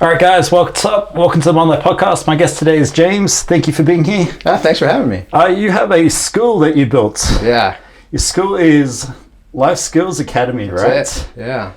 All right, guys, what's up? Welcome to the Onelife Podcast. My guest today is James. Thank you for being here. Thanks for having me. You have a school that you built. Yeah. Your school is Life Skills Academy, right? Yeah.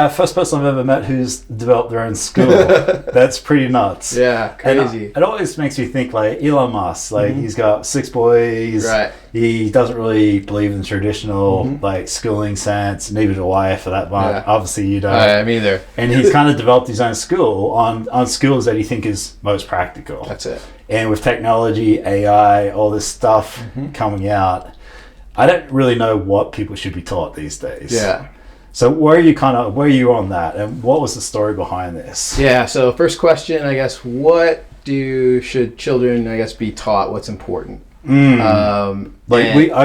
First person I've ever met who's developed their own school. That's pretty nuts. Yeah, crazy. And it always makes me think like Elon Musk. Like he's got 6 boys. Right. He doesn't really believe in the traditional like schooling sense. Neither do I, for that matter. Yeah. Obviously, you don't. Me either. And he's kind of developed his own school on skills that he think is most practical. That's it. And with technology, AI, all this stuff coming out, I don't really know what people should be taught these days. Yeah. So where are you on that, and what was the story behind this? Yeah. So first question, I guess, should children, I guess, be taught? What's important? I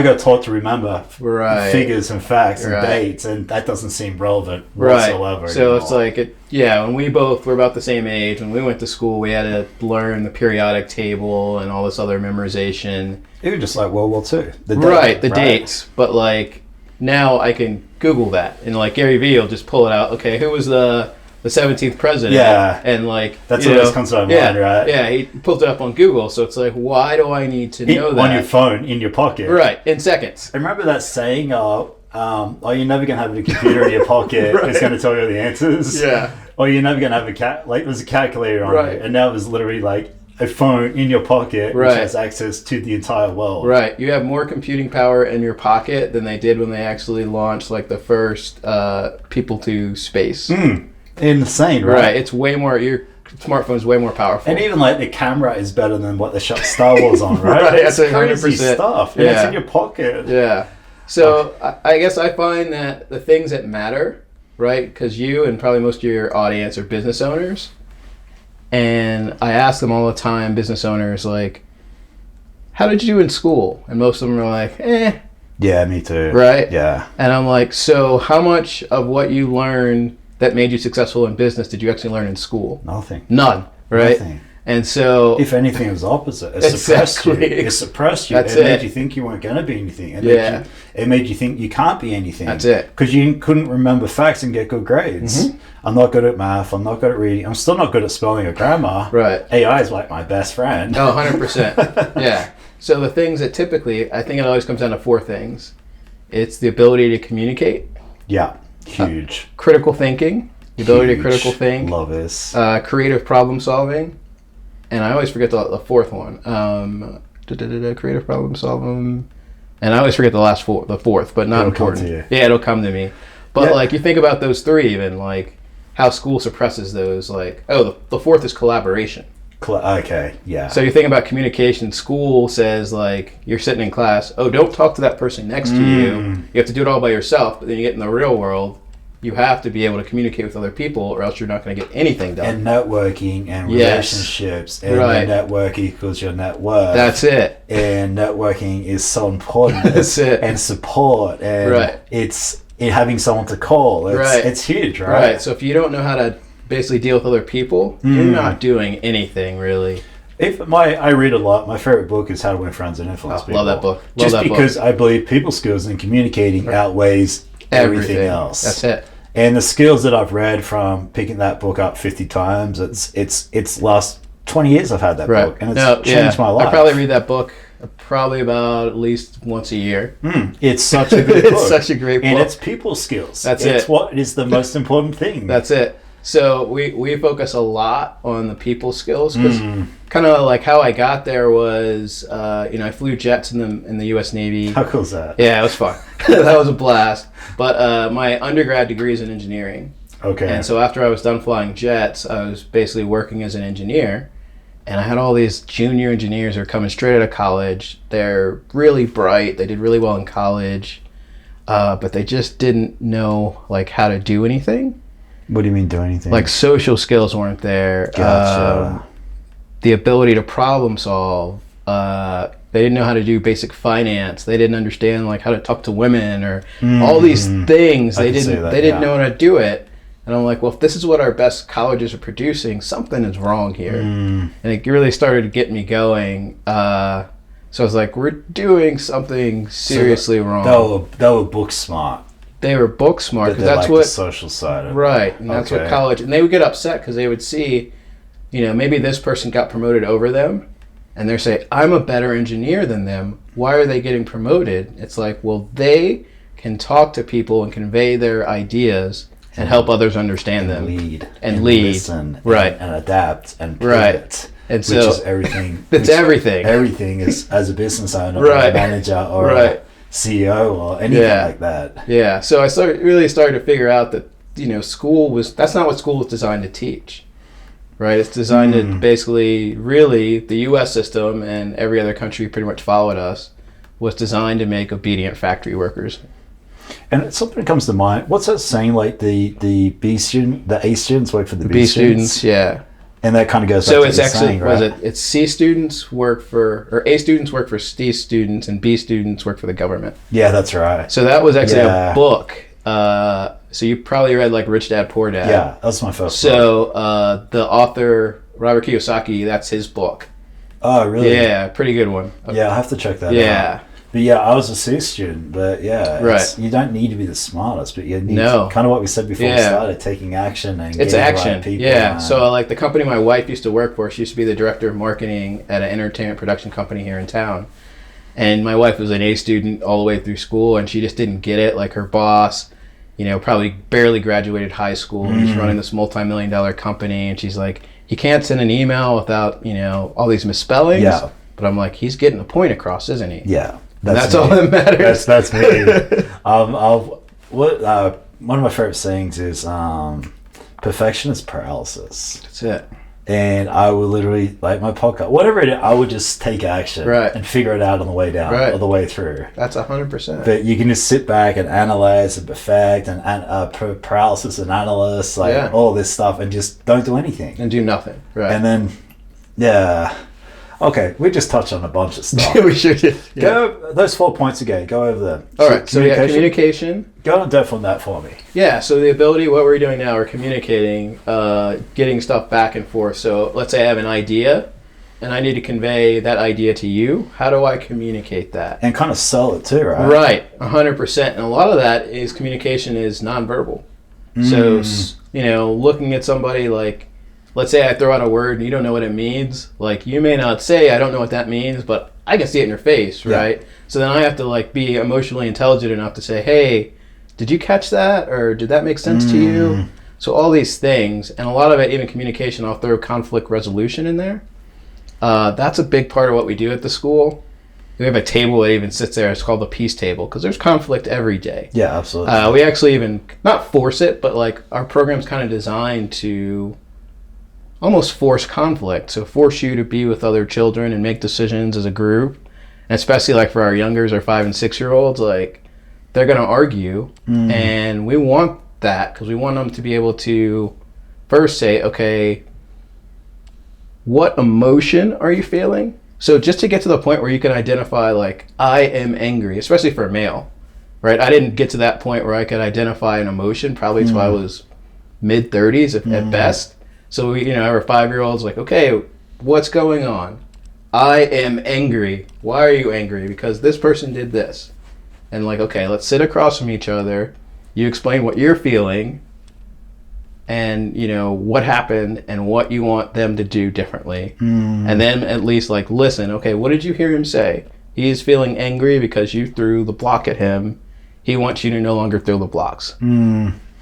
got taught to remember figures and facts and dates, and that doesn't seem relevant whatsoever. So anymore. It's like when we both were about the same age, when we went to school, we had to learn the periodic table and all this other memorization. It was just like World War II. The dates. But like now I can Google that, and like Gary Vee will just pull it out. Okay, who was the 17th president? Yeah. And like that's what always comes to my mind, right? Yeah, he pulled it up on Google, so it's like, why do I need to know that? On your phone, in your pocket. Right, in seconds. I remember that saying, you're never going to have a computer in your pocket. It's going to tell you the answers. Yeah. Or you're never going to have there's a calculator on it. And now it was literally like a phone in your pocket which has access to the entire world. Right. You have more computing power in your pocket than they did when they actually launched like the first people to space. Insane, right? Right. It's way more, your smartphone's way more powerful. And even like the camera is better than what they shot Star Wars on, right? Right. It's crazy stuff. And it's in your pocket. Yeah. So I guess I find that the things that matter, right? Because you and probably most of your audience are business owners. And I ask them all the time, business owners, like, how did you do in school? And most of them are like, Yeah, me too. Right? Yeah. And I'm like, so how much of what you learned that made you successful in business did you actually learn in school? Nothing. None, right? Nothing. And so... if anything, it was opposite. It suppressed you. It suppressed you. That's it made you think you weren't going to be anything. It made you think you can't be anything. That's it. Because you couldn't remember facts and get good grades. I'm not good at math. I'm not good at reading. I'm still not good at spelling or grammar. Right. AI is like my best friend. Oh, 100%. Yeah. So the things that typically, I think it always comes down to 4 things. It's the ability to communicate. Yeah. Huge. Critical thinking. The ability to critical think. Love this. Creative problem solving. And I always forget the 4th one. Creative problem solving. And I always forget the fourth, but not important. Yeah, it'll come to me. But like you think about those 3 even, like how school suppresses those, like, the 4th is collaboration. Okay, yeah. So you think about communication, school says like you're sitting in class, don't talk to that person next to you. You have to do it all by yourself, but then you get in the real world, you have to be able to communicate with other people or else you're not going to get anything done. And networking and relationships. And your network equals your net worth. That's it. And networking is so important. That's it. And support. And it's having someone to call. It's huge, right? Right. So if you don't know how to basically deal with other people, you're not doing anything really. I read a lot. My favorite book is How to Win Friends and Influence People. Love that book. Because I believe people skills and communicating outweighs everything else. That's it. And the skills that I've read from picking that book up 50 times, it's last 20 years I've had that book, and it's changed my life. I probably read that book probably about at least once a year. It's such a good book. It's such a great book. And it's people skills. It's what is the most important thing. That's it. So we focus a lot on the people skills because kind of like how I got there was I flew jets in the U.S. Navy. How cool is that? Yeah, it was fun. That was a blast. But my undergrad degree is in engineering. Okay. And so after I was done flying jets, I was basically working as an engineer. And I had all these junior engineers who are coming straight out of college. They're really bright. They did really well in college. But they just didn't know like how to do anything. What do you mean do anything? Like social skills weren't there. Gotcha. The ability to problem solve. They didn't know how to do basic finance. They didn't understand like how to talk to women or all these things. They didn't know how to do it. And I'm like, well, if this is what our best colleges are producing, something is wrong here. And it really started to get me going. So I was like, we're doing something seriously wrong. They were book smart. They were book smart because that's like what the social side of right, and that's what college. And they would get upset because they would see, maybe this person got promoted over them, and they're saying, "I'm a better engineer than them. Why are they getting promoted?" It's like, well, they can talk to people and convey their ideas and help others understand them. Lead. Listen. Right. And adapt and pivot. Right. And which is everything. It's everything. Everything is as a business owner or right. a manager or a CEO or anything like that. Yeah. So I really started to figure out that, that's not what school was designed to teach. Right? It's designed to basically, really, the U.S. system and every other country pretty much followed us was designed to make obedient factory workers. And something comes to mind. What's that saying? Like the A students work for the B students. Yeah. And that kind of goes. So it's actually saying, right? It's C students work for, or A students work for C students, and B students work for the government. Yeah, that's right. So that was actually a book. So you probably read like Rich Dad Poor Dad. Yeah, that's my first. So the author Robert Kiyosaki, that's his book. Oh, really? Yeah, pretty good one. Yeah, I'll have to check that out. Yeah. But yeah, I was a C student, but right. You don't need to be the smartest, but you need to, kind of what we said before we started, taking action and getting the right people. Yeah, so like the company my wife used to work for, she used to be the director of marketing at an entertainment production company here in town. And my wife was an A student all the way through school, and she just didn't get it. Like her boss, probably barely graduated high school. And he's running this multi-million-dollar company, and she's like, he can't send an email without, all these misspellings. Yeah. But I'm like, he's getting the point across, isn't he? Yeah. That's all that matters. That's me. One of my favorite sayings is perfection is paralysis. That's it. And I would literally, like my podcast, whatever it is, I would just take action and figure it out on the way down or the way through. That's 100%. But you can just sit back and analyze and perfect and paralysis and analysis, all this stuff, and just don't do anything. And do nothing. Right. And then, okay, we just touched on a bunch of stuff. We should. Yeah. Go those 4 points again. Go over them. All right. So communication. Go on depth on that for me. Yeah. So the ability, what we're doing now, we're communicating, getting stuff back and forth. So let's say I have an idea, and I need to convey that idea to you. How do I communicate that? And kind of sell it too, right? Right. 100%. And a lot of that is communication is nonverbal. So looking at somebody like. Let's say I throw out a word and you don't know what it means. Like, you may not say, I don't know what that means, but I can see it in your face, right? Yeah. So then I have to, be emotionally intelligent enough to say, hey, did you catch that? Or did that make sense to you? So all these things, and a lot of it, even communication, I'll throw conflict resolution in there. That's a big part of what we do at the school. We have a table that even sits there. It's called the peace table because there's conflict every day. Yeah, absolutely. We actually even, not force it, but, our program's kind of designed to almost force conflict, so force you to be with other children and make decisions as a group, and especially for our youngers, our 5 and 6 year olds, they're going to argue, and we want that because we want them to be able to first say, okay, what emotion are you feeling? So just to get to the point where you can identify, I am angry, especially for a male, right? I didn't get to that point where I could identify an emotion probably until I was mid-30s at best. So our 5-year-old's okay, what's going on? I am angry. Why are you angry? Because this person did this. And okay, let's sit across from each other. You explain what you're feeling and, what happened and what you want them to do differently. And then at least listen, okay, what did you hear him say? He's feeling angry because you threw the block at him. He wants you to no longer throw the blocks.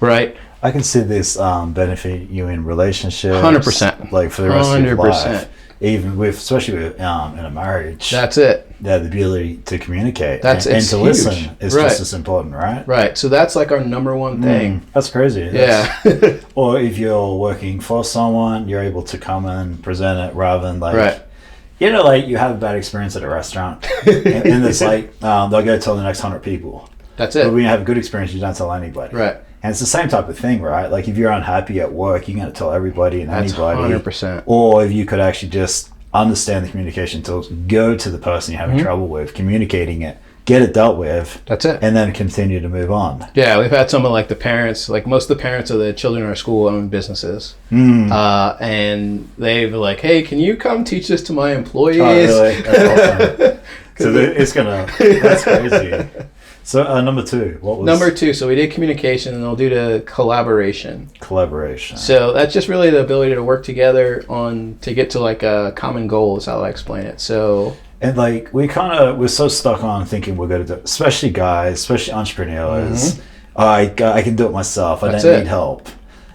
Right? I can see this benefit you in relationships. 100%. For the rest of your life. Even especially in a marriage. That's it. Yeah, the ability to communicate and to huge. Listen is just as important, right? Right. So that's our number one thing. That's crazy. Yeah. Or if you're working for someone, you're able to come and present it rather than right. You have a bad experience at a restaurant, and it's they'll go tell the next 100 people. That's it. But when you have a good experience, you don't tell anybody. Right. And it's the same type of thing, right? If you're unhappy at work, you're going to tell everybody and anybody. 100%. Or if you could actually just understand the communication tools, go to the person you're having trouble with, communicating it, get it dealt with. That's it. And then continue to move on. Yeah, we've had some of the parents, most of the parents of the children in our school own businesses. And they've hey, can you come teach this to my employees? Oh, really? That's awesome. So that's crazy. So number 2, what was number 2? So we did communication, and I'll do the collaboration. Collaboration. So that's just really the ability to work together to get to like a common goal is how I explain it. So. And like we're so stuck on thinking we're going to do, especially guys, especially entrepreneurs. I can do it myself. I don't need help.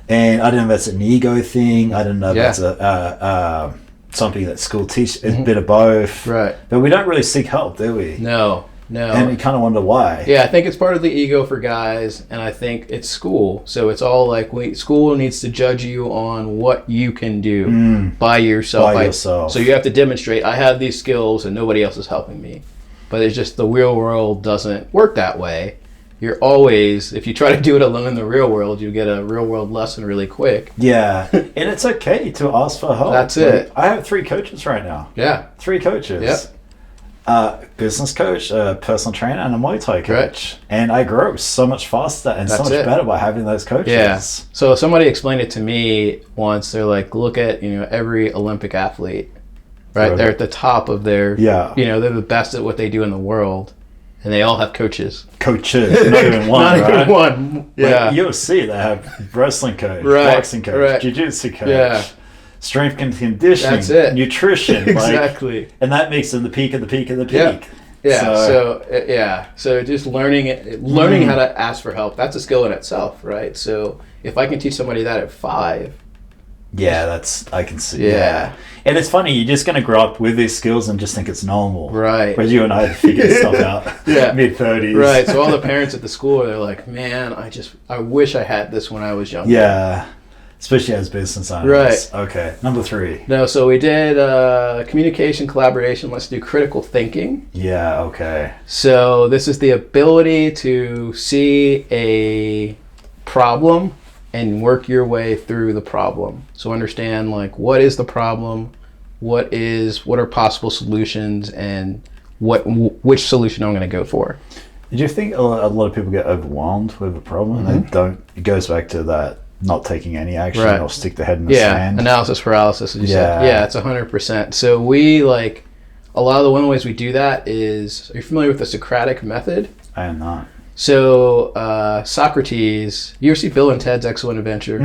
And I don't know if that's an ego thing. I don't know if that's a something that school teach. It's a bit of both. Right. But we don't really seek help, do we? No. And you kind of wonder why. Yeah, I think it's part of the ego for guys, and I think it's school. So it's all like school needs to judge you on what you can do by yourself. So you have to demonstrate, I have these skills and nobody else is helping me. But it's just the real world doesn't work that way. You're always, if you try to do it alone in the real world, you get a real world lesson really quick. Yeah, and it's okay to ask for help. That's it. I have 3 coaches right now. Yeah. 3 coaches. Yep. Business coach, a personal trainer, and a Muay Thai coach. Right. And I grow so much faster and so much better by having those coaches. Yeah. So somebody explained it to me once. They're like, look at, every Olympic athlete, right? They're at the top of their, they're the best at what they do in the world. And they all have coaches. Coaches, not even one, not right? even one. Yeah. Like UFC, they have wrestling coach, boxing coach, jiu-jitsu coach, strength and conditioning, that's it. Nutrition. Exactly. And that makes them the peak of the peak of the peak. Yeah. So just learning how to ask for help, that's a skill in itself, right? So if I can teach somebody that at 5. Yeah, I can see. Yeah. And it's funny, you're just going to grow up with these skills and just think it's normal. Right. Whereas you and I figured stuff out mid-30s. Right. So all the parents at the school, they're like, man, I wish I had this when I was younger. Yeah. Especially as business owners. Right. Okay. Number 3. No, so we did communication, collaboration. Let's do critical thinking. Yeah, okay. So this is the ability to see a problem and work your way through the problem. So understand like what is the problem, what are possible solutions, and which solution I'm going to go for. Did you think a lot of people get overwhelmed with a problem and they don't? It goes back to that not taking any action or stick their head in the sand. Analysis paralysis, as you said. Yeah, it's 100%. So we a lot of one of the ways we do that is, are you familiar with the Socratic method? I am not. So Socrates, you ever see Bill and Ted's Excellent Adventure?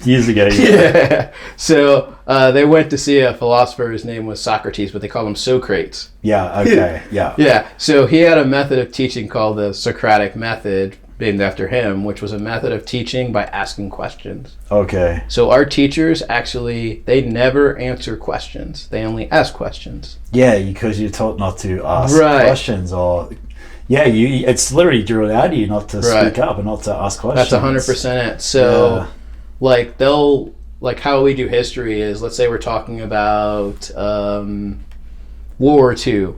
Years ago, yeah. So they went to see a philosopher. His name was Socrates, but they called him Socrates. Yeah, okay, yeah. Yeah, so he had a method of teaching called the Socratic method, named after him, which was a method of teaching by asking questions. Okay. So our teachers actually, they never answer questions. They only ask questions. Yeah, because you're taught not to ask questions or... Yeah, it's literally drilled out of you not to speak up and not to ask questions. That's 100% it. So, how we do history is, let's say we're talking about World War II,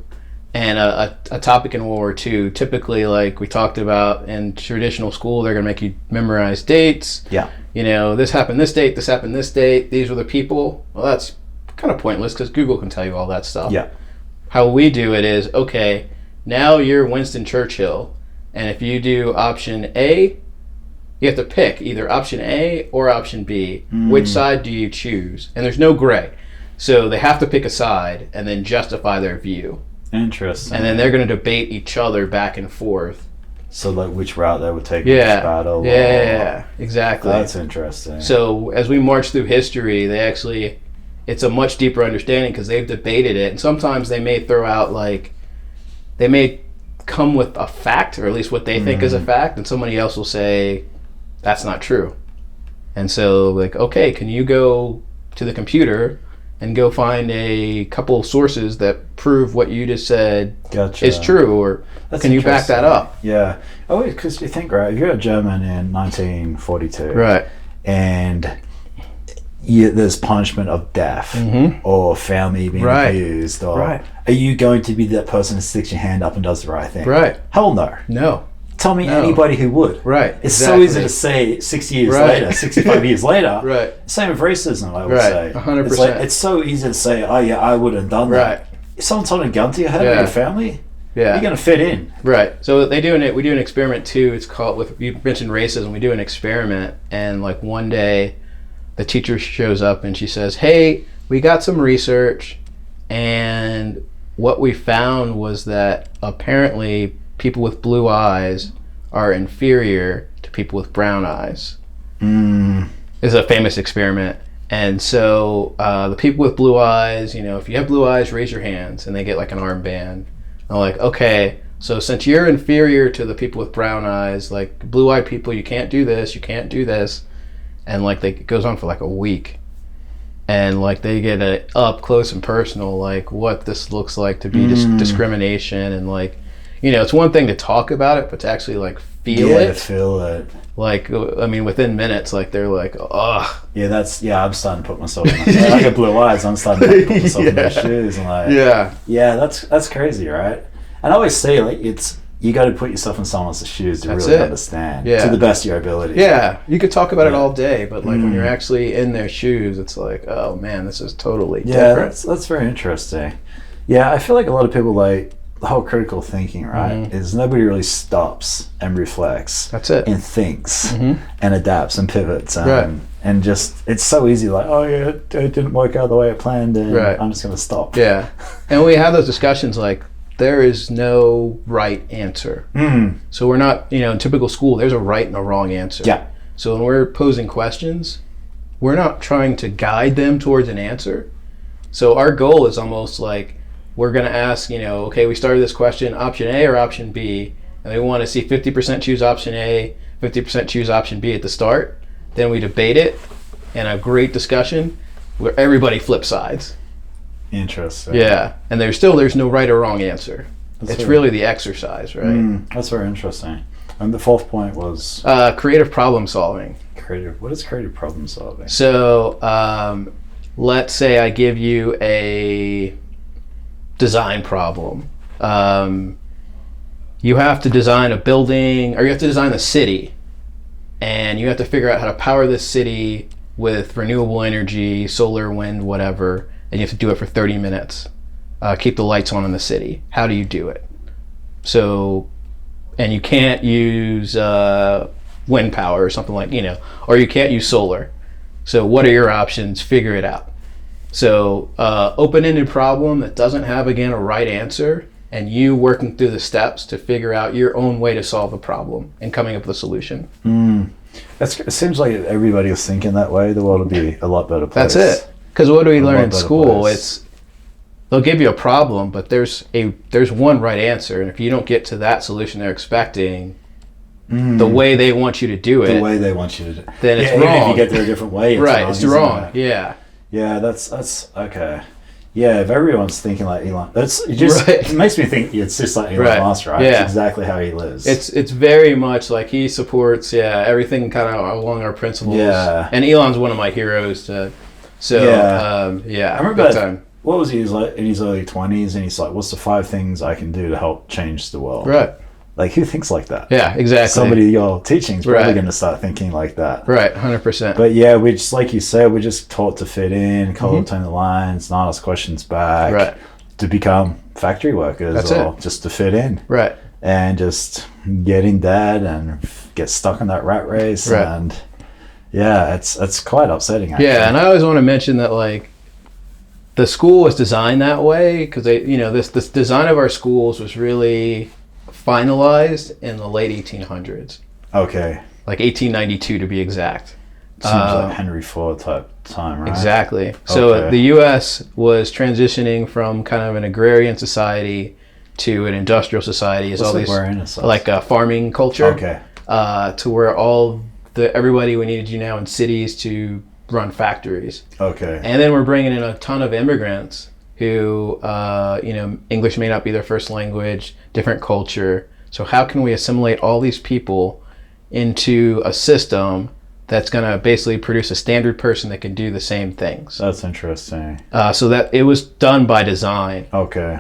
and a topic in World War II, typically, like we talked about in traditional school, they're going to make you memorize dates. Yeah. This happened this date, this happened this date, these were the people. Well, that's kind of pointless because Google can tell you all that stuff. Yeah. How we do it is, okay, now you're Winston Churchill, and if you do option A, you have to pick either option A or option B. Which side do you choose? And there's no gray. So they have to pick a side and then justify their view. Interesting. And then they're going to debate each other back and forth. So like which route they would take in this battle. Yeah, exactly. That's interesting. So as we march through history, it's a much deeper understanding because they've debated it. And sometimes they may throw out they may come with a fact, or at least what they think is a fact, and somebody else will say, that's not true. And so, okay, can you go to the computer and go find a couple sources that prove what you just said is true, or can you back that up? Yeah. Oh, because you think, right, if you're a German in 1942, right, and there's punishment of death or family being abused, or are you going to be that person who sticks your hand up and does the right thing? Right. Hell no. No. Tell me anybody who would. Right. It's so easy to say 60 years later, 65 years later. Right. Same with racism, I would say. 100%. It's so easy to say, oh yeah, I would have done that. If someone's holding a gun to your head or your family, you're going to fit in. Right. So we do an experiment too. It's called, you mentioned racism, we do an experiment, and one day the teacher shows up and she says, hey, we got some research, and what we found was that apparently people with blue eyes are inferior to people with brown eyes. It's a famous experiment. And so the people with blue eyes, if you have blue eyes, raise your hands, and they get like an armband. I'm like, okay, so since you're inferior to the people with brown eyes, like blue-eyed people, you can't do this, you can't do this. And like it goes on for like a week. And like they get up close and personal, like what this looks like to be discrimination. And like, it's one thing to talk about it, but to actually like feel it. Yeah, feel it. Like, I mean, within minutes, like they're like, ugh. Yeah, I'm starting to put myself in that. I got blue eyes, I'm starting to put myself in their shoes. And like, yeah, that's crazy, right? And I always say, like, you got to put yourself in someone else's shoes to really understand to the best of your ability. Yeah, you could talk about it all day, but like when you're actually in their shoes, it's like, oh man, this is totally different. That's very interesting. Yeah, I feel like a lot of people, like, the whole critical thinking, right, is nobody really stops and reflects. That's it. And thinks and adapts and pivots. And just, it's so easy, like, oh yeah, it didn't work out the way I planned, and I'm just going to stop. Yeah. And we have those discussions like, there is no right answer. So we're not, in typical school, there's a right and a wrong answer. Yeah. So when we're posing questions, we're not trying to guide them towards an answer. So our goal is almost like, we're going to ask, okay, we started this question, option A or option B, and we want to see 50% choose option A, 50% choose option B at the start. Then we debate it in a great discussion where everybody flips sides. Interesting. Yeah, and there's no right or wrong answer. It's really the exercise, right? That's very interesting. And the fourth point was? Creative problem solving. What is creative problem solving? So let's say I give you a design problem. You have to design a building, or you have to design a city, and you have to figure out how to power this city with renewable energy, solar, wind, whatever, and you have to do it for 30 minutes. Keep the lights on in the city. How do you do it? So, and you can't use wind power or something like, or you can't use solar. So what are your options? Figure it out. So open-ended problem that doesn't have, again, a right answer, and you working through the steps to figure out your own way to solve the problem and coming up with a solution. It seems like if everybody was thinking that way, the world would be a lot better place. That's it. Because what do we learn in school? They'll give you a problem, but there's one right answer, and if you don't get to that solution they're expecting, the way they want you to do it, then it's wrong. Even if you get there a different way, it's wrong. Yeah, that's okay. Yeah, if everyone's thinking like Elon, it makes me think it's just like Elon Musk, right? Yeah. It's exactly how he lives. It's very much like he supports everything kind of along our principles. Yeah, and Elon's one of my heroes. I remember that time. What was he like in his early 20s, and he's like, "What's the 5 things I can do to help change the world?" Right. Like, who thinks like that? Yeah, exactly. Somebody you're teaching is probably going to start thinking like that. Right, 100%. But yeah, we just, like you said, we're just taught to fit in, color between the lines, not ask questions back, to become factory workers just to fit in. Right. And just get in debt and get stuck in that rat race. Right. And yeah, it's quite upsetting, actually. Yeah, and I always want to mention that, like, the school was designed that way because this design of our schools was really finalized in the late 1800s. Okay. Like 1892 to be exact. Seems like Henry Ford type time, right? Exactly. So the U.S. was transitioning from kind of an agrarian society to an industrial society. Like a farming culture. Okay. To where everybody we needed you now in cities to run factories. Okay. And then we're bringing in a ton of immigrants who, English may not be their first language, different culture. So how can we assimilate all these people into a system that's going to basically produce a standard person that can do the same things? That's interesting. So that it was done by design. Okay.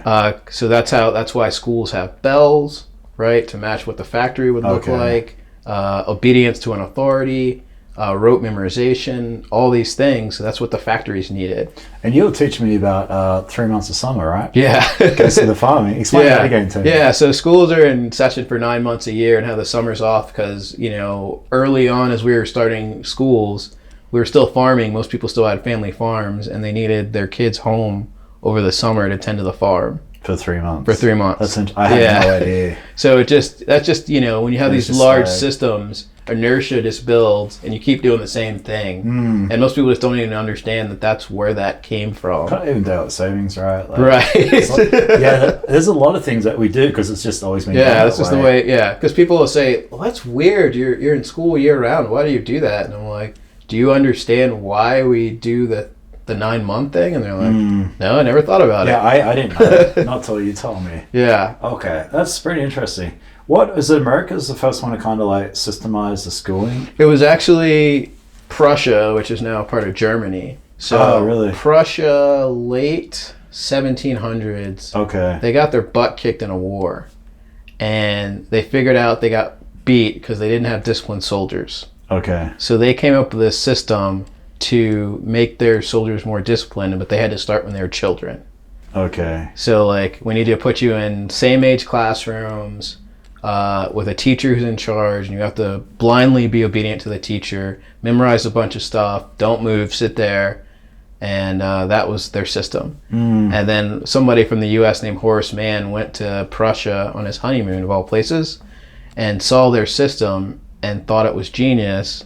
So that's why schools have bells, right, to match what the factory would look like. Obedience to an authority. Rote memorization, all these things. So that's what the factories needed. And you'll teach me about 3 months of summer, right? Yeah. Goes to the farming. Explain that again to me. Yeah, so schools are in session for 9 months a year and have the summers off because, early on as we were starting schools, we were still farming. Most people still had family farms, and they needed their kids home over the summer to tend to the farm. For 3 months. For 3 months. I had no idea. So that's just, you know, when you have these large systems, inertia just builds, and you keep doing the same thing. And most people just don't even understand that that's where that came from. Can't even do it with savings, right? Right. There's a lot of things that we do because it's just always been that's just the way. Yeah, because people will say, well, that's weird. You're in school year round. Why do you do that? And I'm like, do you understand why we do the 9-month thing? And they're like, no, I never thought about it. Yeah, I didn't know that. Not till you told me. Yeah. Okay, that's pretty interesting. What is it? America's the first one to kind of like systemize the schooling? It was actually Prussia, which is now part of Germany. So really? Prussia, late 1700s. Okay. They got their butt kicked in a war, and they figured out they got beat because they didn't have disciplined soldiers. Okay. So they came up with this system to make their soldiers more disciplined, but they had to start when they were children. Okay. So like we need to put you in same age classrooms with a teacher who's in charge, and you have to blindly be obedient to the teacher, memorize a bunch of stuff, don't move, sit there, and that was their system. And then somebody from the U.S. named Horace Mann went to Prussia on his honeymoon of all places and saw their system and thought it was genius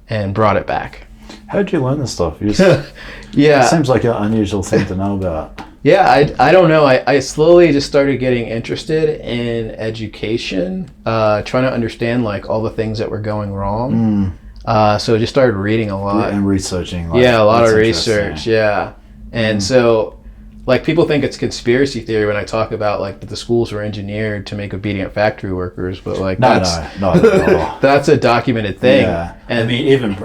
and brought it back. How'd you learn this stuff? Yeah. It seems like an unusual thing to know about. Yeah, I don't know. I slowly just started getting interested in education, trying to understand like all the things that were going wrong. So I just started reading a lot. And researching. A lot of research, yeah. And so, like, people think it's conspiracy theory when I talk about, like, that the schools were engineered to make obedient factory workers, but, like, No, that's a documented thing. Yeah. And I mean, even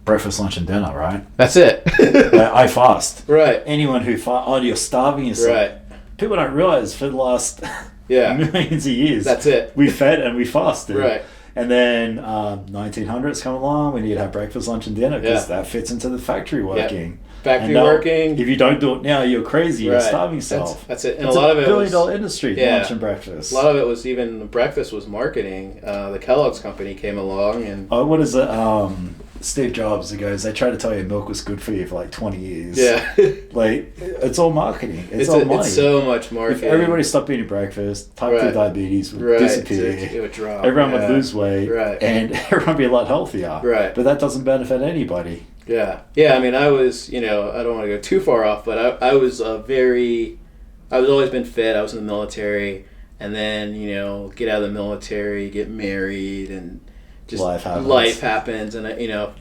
breakfast, lunch, and dinner, right? That's it. I fast. Right. Anyone who you're starving yourself. Right. People don't realize for the last millions of years. That's it. We fed and we fasted. Right. And then 1900s come along. We need to have breakfast, lunch, and dinner because that fits into the factory working. Yep. Factory working. If you don't do it now, you're crazy. You're starving yourself. That's it. And it's a lot of it $1 billion industry. Lunch and breakfast. A lot of it was even breakfast was marketing. The Kellogg's company came along and. Oh, what is it? Steve Jobs, he goes, they tried to tell you milk was good for you for like 20 years. Yeah. Like, it's all marketing. It's all money. It's so much marketing. If everybody stopped eating breakfast, type 2 diabetes would disappear. It would drop. Everyone would lose weight. Right. And everyone would be a lot healthier. Right. But that doesn't benefit anybody. Yeah. Yeah, I mean, I was, I don't want to go too far off, but I was always been fit. I was in the military. And then, get out of the military, get married, and just life happens, and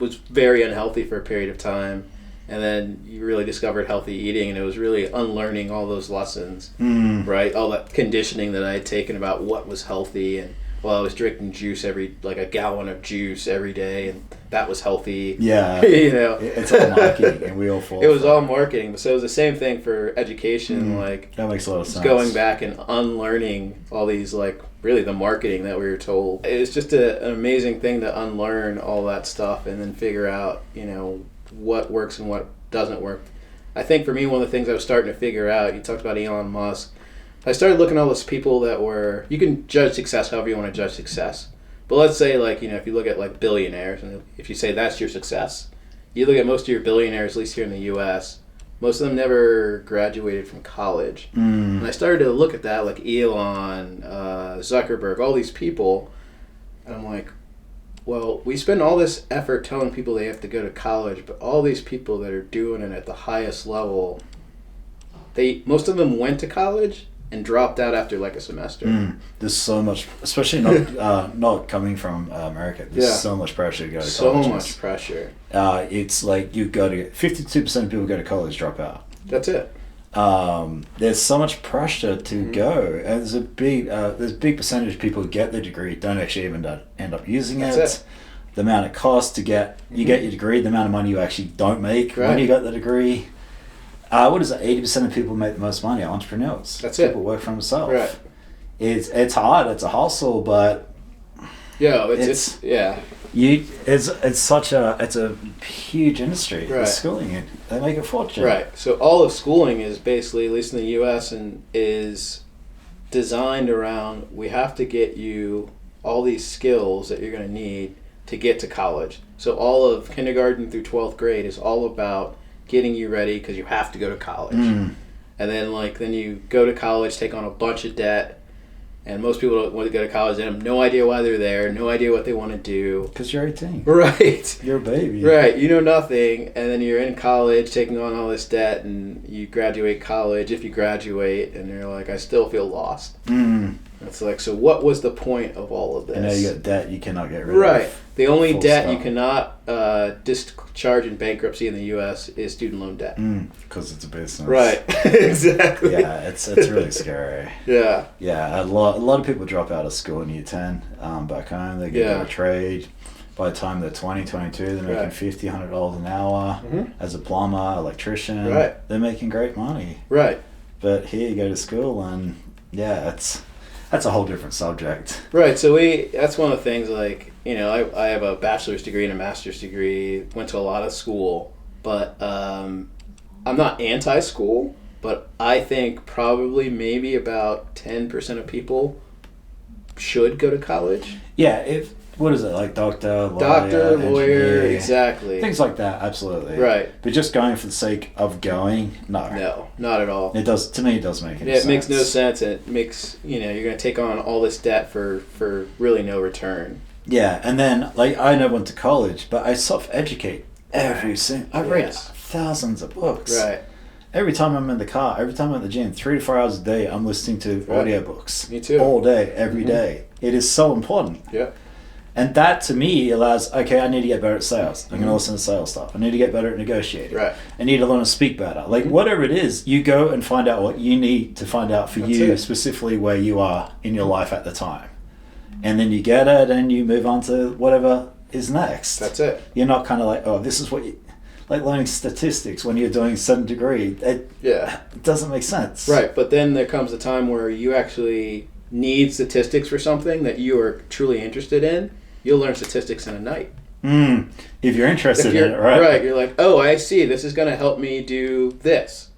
was very unhealthy for a period of time, and then you really discovered healthy eating, and it was really unlearning all those lessons, right? All that conditioning that I had taken about what was healthy, and I was drinking juice a gallon of juice every day, and that was healthy. Yeah, it's all marketing, and we all fall. It was all marketing, so it was the same thing for education. That makes a lot of sense. Going back and unlearning all these really the marketing that we were told. It was just an amazing thing to unlearn all that stuff and then figure out, what works and what doesn't work. I think for me, one of the things I was starting to figure out, you talked about Elon Musk, I started looking at all those people that were, you can judge success however you want to judge success. But let's say if you look at billionaires, and if you say that's your success, you look at most of your billionaires, at least here in the U.S., most of them never graduated from college. And I started to look at that, like Elon, Zuckerberg, all these people, and I'm like, well, we spend all this effort telling people they have to go to college, but all these people that are doing it at the highest level, most of them went to college and dropped out after a semester. There's so much, especially not coming from America. There's so much pressure to go to college. So much pressure. It's like you go to 52% of people go to college, drop out. That's it. There's so much pressure to go, and there's a big percentage of people who get the degree don't actually even end up using it. That's it. The amount of cost to get your degree, the amount of money you actually don't make when you got the degree. What is it? 80% of people make the most money are entrepreneurs. That's it. People work for themselves. Right. It's hard. It's a hustle, but it's a huge industry. Right. Schooling, they make a fortune. Right. So all of schooling is basically, at least in the U.S., and is designed around, we have to get you all these skills that you're going to need to get to college. So all of kindergarten through 12th grade is all about getting you ready because you have to go to college. And then then you go to college, take on a bunch of debt. And most people don't want to go to college. They have no idea why they're there, no idea what they want to do. Because you're 18. Right. You're a baby. Right. You know nothing. And then you're in college taking on all this debt, and you graduate college, if you graduate, and you're like, I still feel lost. It's like, so what was the point of all of this? And now you got debt you cannot get rid of. Right. The only debt you cannot discharge in bankruptcy in the U.S. is student loan debt. Because it's a business. Right. Exactly. Yeah, it's really scary. Yeah. Yeah, a lot of people drop out of school in year 10 back home. They get a trade. By the time they're 20, 22, they're making $50, $100 an hour as a plumber, electrician. Right. They're making great money. Right. But here you go to school and, that's a whole different subject. Right, so that's one of the things, I have a bachelor's degree and a master's degree, went to a lot of school, but I'm not anti-school, but I think probably maybe about 10% of people should go to college. Yeah, what is it, like doctor, lawyer, exactly. Things like that, absolutely. Right. But just going for the sake of going, no. No, not at all. To me, it does make any sense. It makes no sense, and it makes, you're going to take on all this debt for really no return. Yeah, and then, I never went to college, but I self-educate every single... I read thousands of books. Right. Every time I'm in the car, every time I'm at the gym, 3 to 4 hours a day, I'm listening to audiobooks. Me too. All day, every day. It is so important. Yeah. And that, to me, allows, okay, I need to get better at sales. I'm going to listen to sales stuff. I need to get better at negotiating. Right. I need to learn to speak better. Whatever it is, you go and find out what you need to find out for you, specifically where you are in your life at the time. And then you get it, and you move on to whatever is next. That's it. You're not kind of like, oh, this is what you... Like learning statistics when you're doing a certain degree. It doesn't make sense. Right, but then there comes a time where you actually need statistics for something that you are truly interested in. You'll learn statistics in a night. If you're interested in it, right? Right, you're like, oh, I see. This is going to help me do this.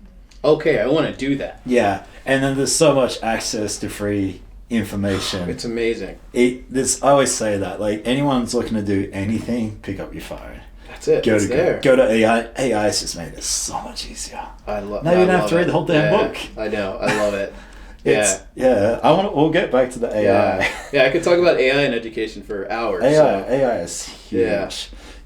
Okay, I want to do that. Yeah, and then there's so much access to free information. It's amazing. I always say that, anyone's looking to do anything, pick up your phone. That's it. Go to AI. AI has just made it so much easier. I love. Now you don't have to read the whole damn book. I know. I love it. We'll get back to the AI. Yeah, I could talk about AI in education for hours. AI is huge. Yeah.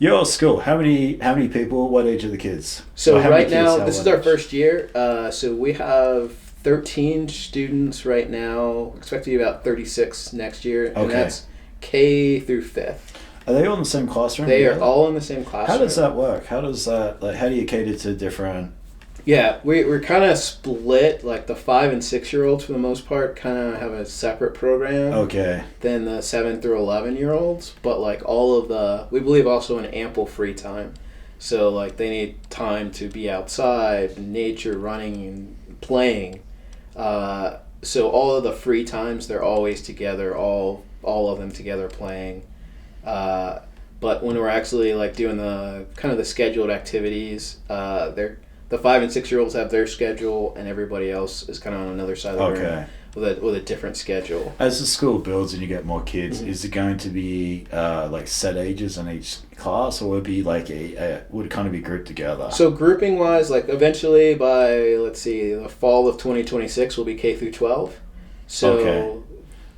Your school, how many people? What age are the kids? So right now, this is our first year. So we have 13 students right now. Expect to be about 36 next year, and that's K through 5th. Are they all in the same classroom? They are all in the same classroom. How does that work? How does that, how do you cater to different... Yeah, we're kind of split, the 5 and 6-year-olds for the most part kind of have a separate program. Okay. Than the 7 through 11-year-olds, but all of we believe also in ample free time. So they need time to be outside, in nature, running and playing. So all of the free times, they're always together, all of them together playing. But when we're actually doing the kind of the scheduled activities, the 5 and 6-year-olds have their schedule, and everybody else is kind of on another side of the room with a different schedule. As the school builds and you get more kids, is it going to be set ages in each class, or would it be would it kind of be grouped together? So grouping wise, eventually by the fall of 2026 will be K through 12. So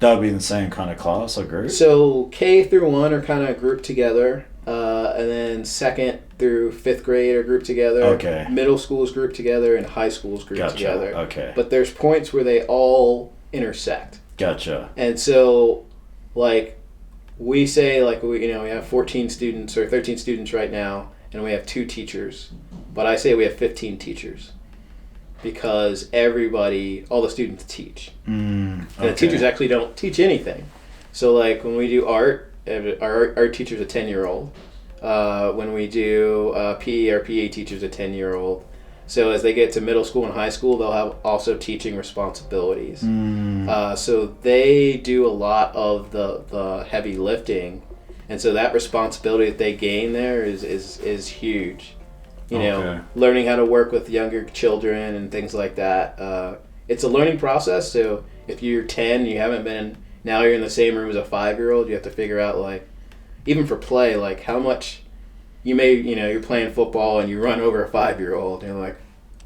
that would be in the same kind of class or group? So K through 1 are kind of grouped together, and then 2nd through 5th grade are grouped together. Okay. Middle school is grouped together, and high school is grouped together. Okay. But there's points where they all intersect. Gotcha. And so, we say, we have 14 students or 13 students right now, and we have 2 teachers. But I say we have 15 teachers. Because all the students teach. And the teachers actually don't teach anything. So when we do art, our art teacher's a 10-year-old. When we do PE, our PE teacher's a 10-year-old. So as they get to middle school and high school, they'll have also teaching responsibilities. So they do a lot of the heavy lifting. And so that responsibility that they gain there is huge. Learning how to work with younger children and things like that. It's a learning process. So if you're 10, you haven't been, now you're in the same room as a 5-year-old, you have to figure out, even for play, how much you may, you're playing football and you run over a 5-year-old and you're like,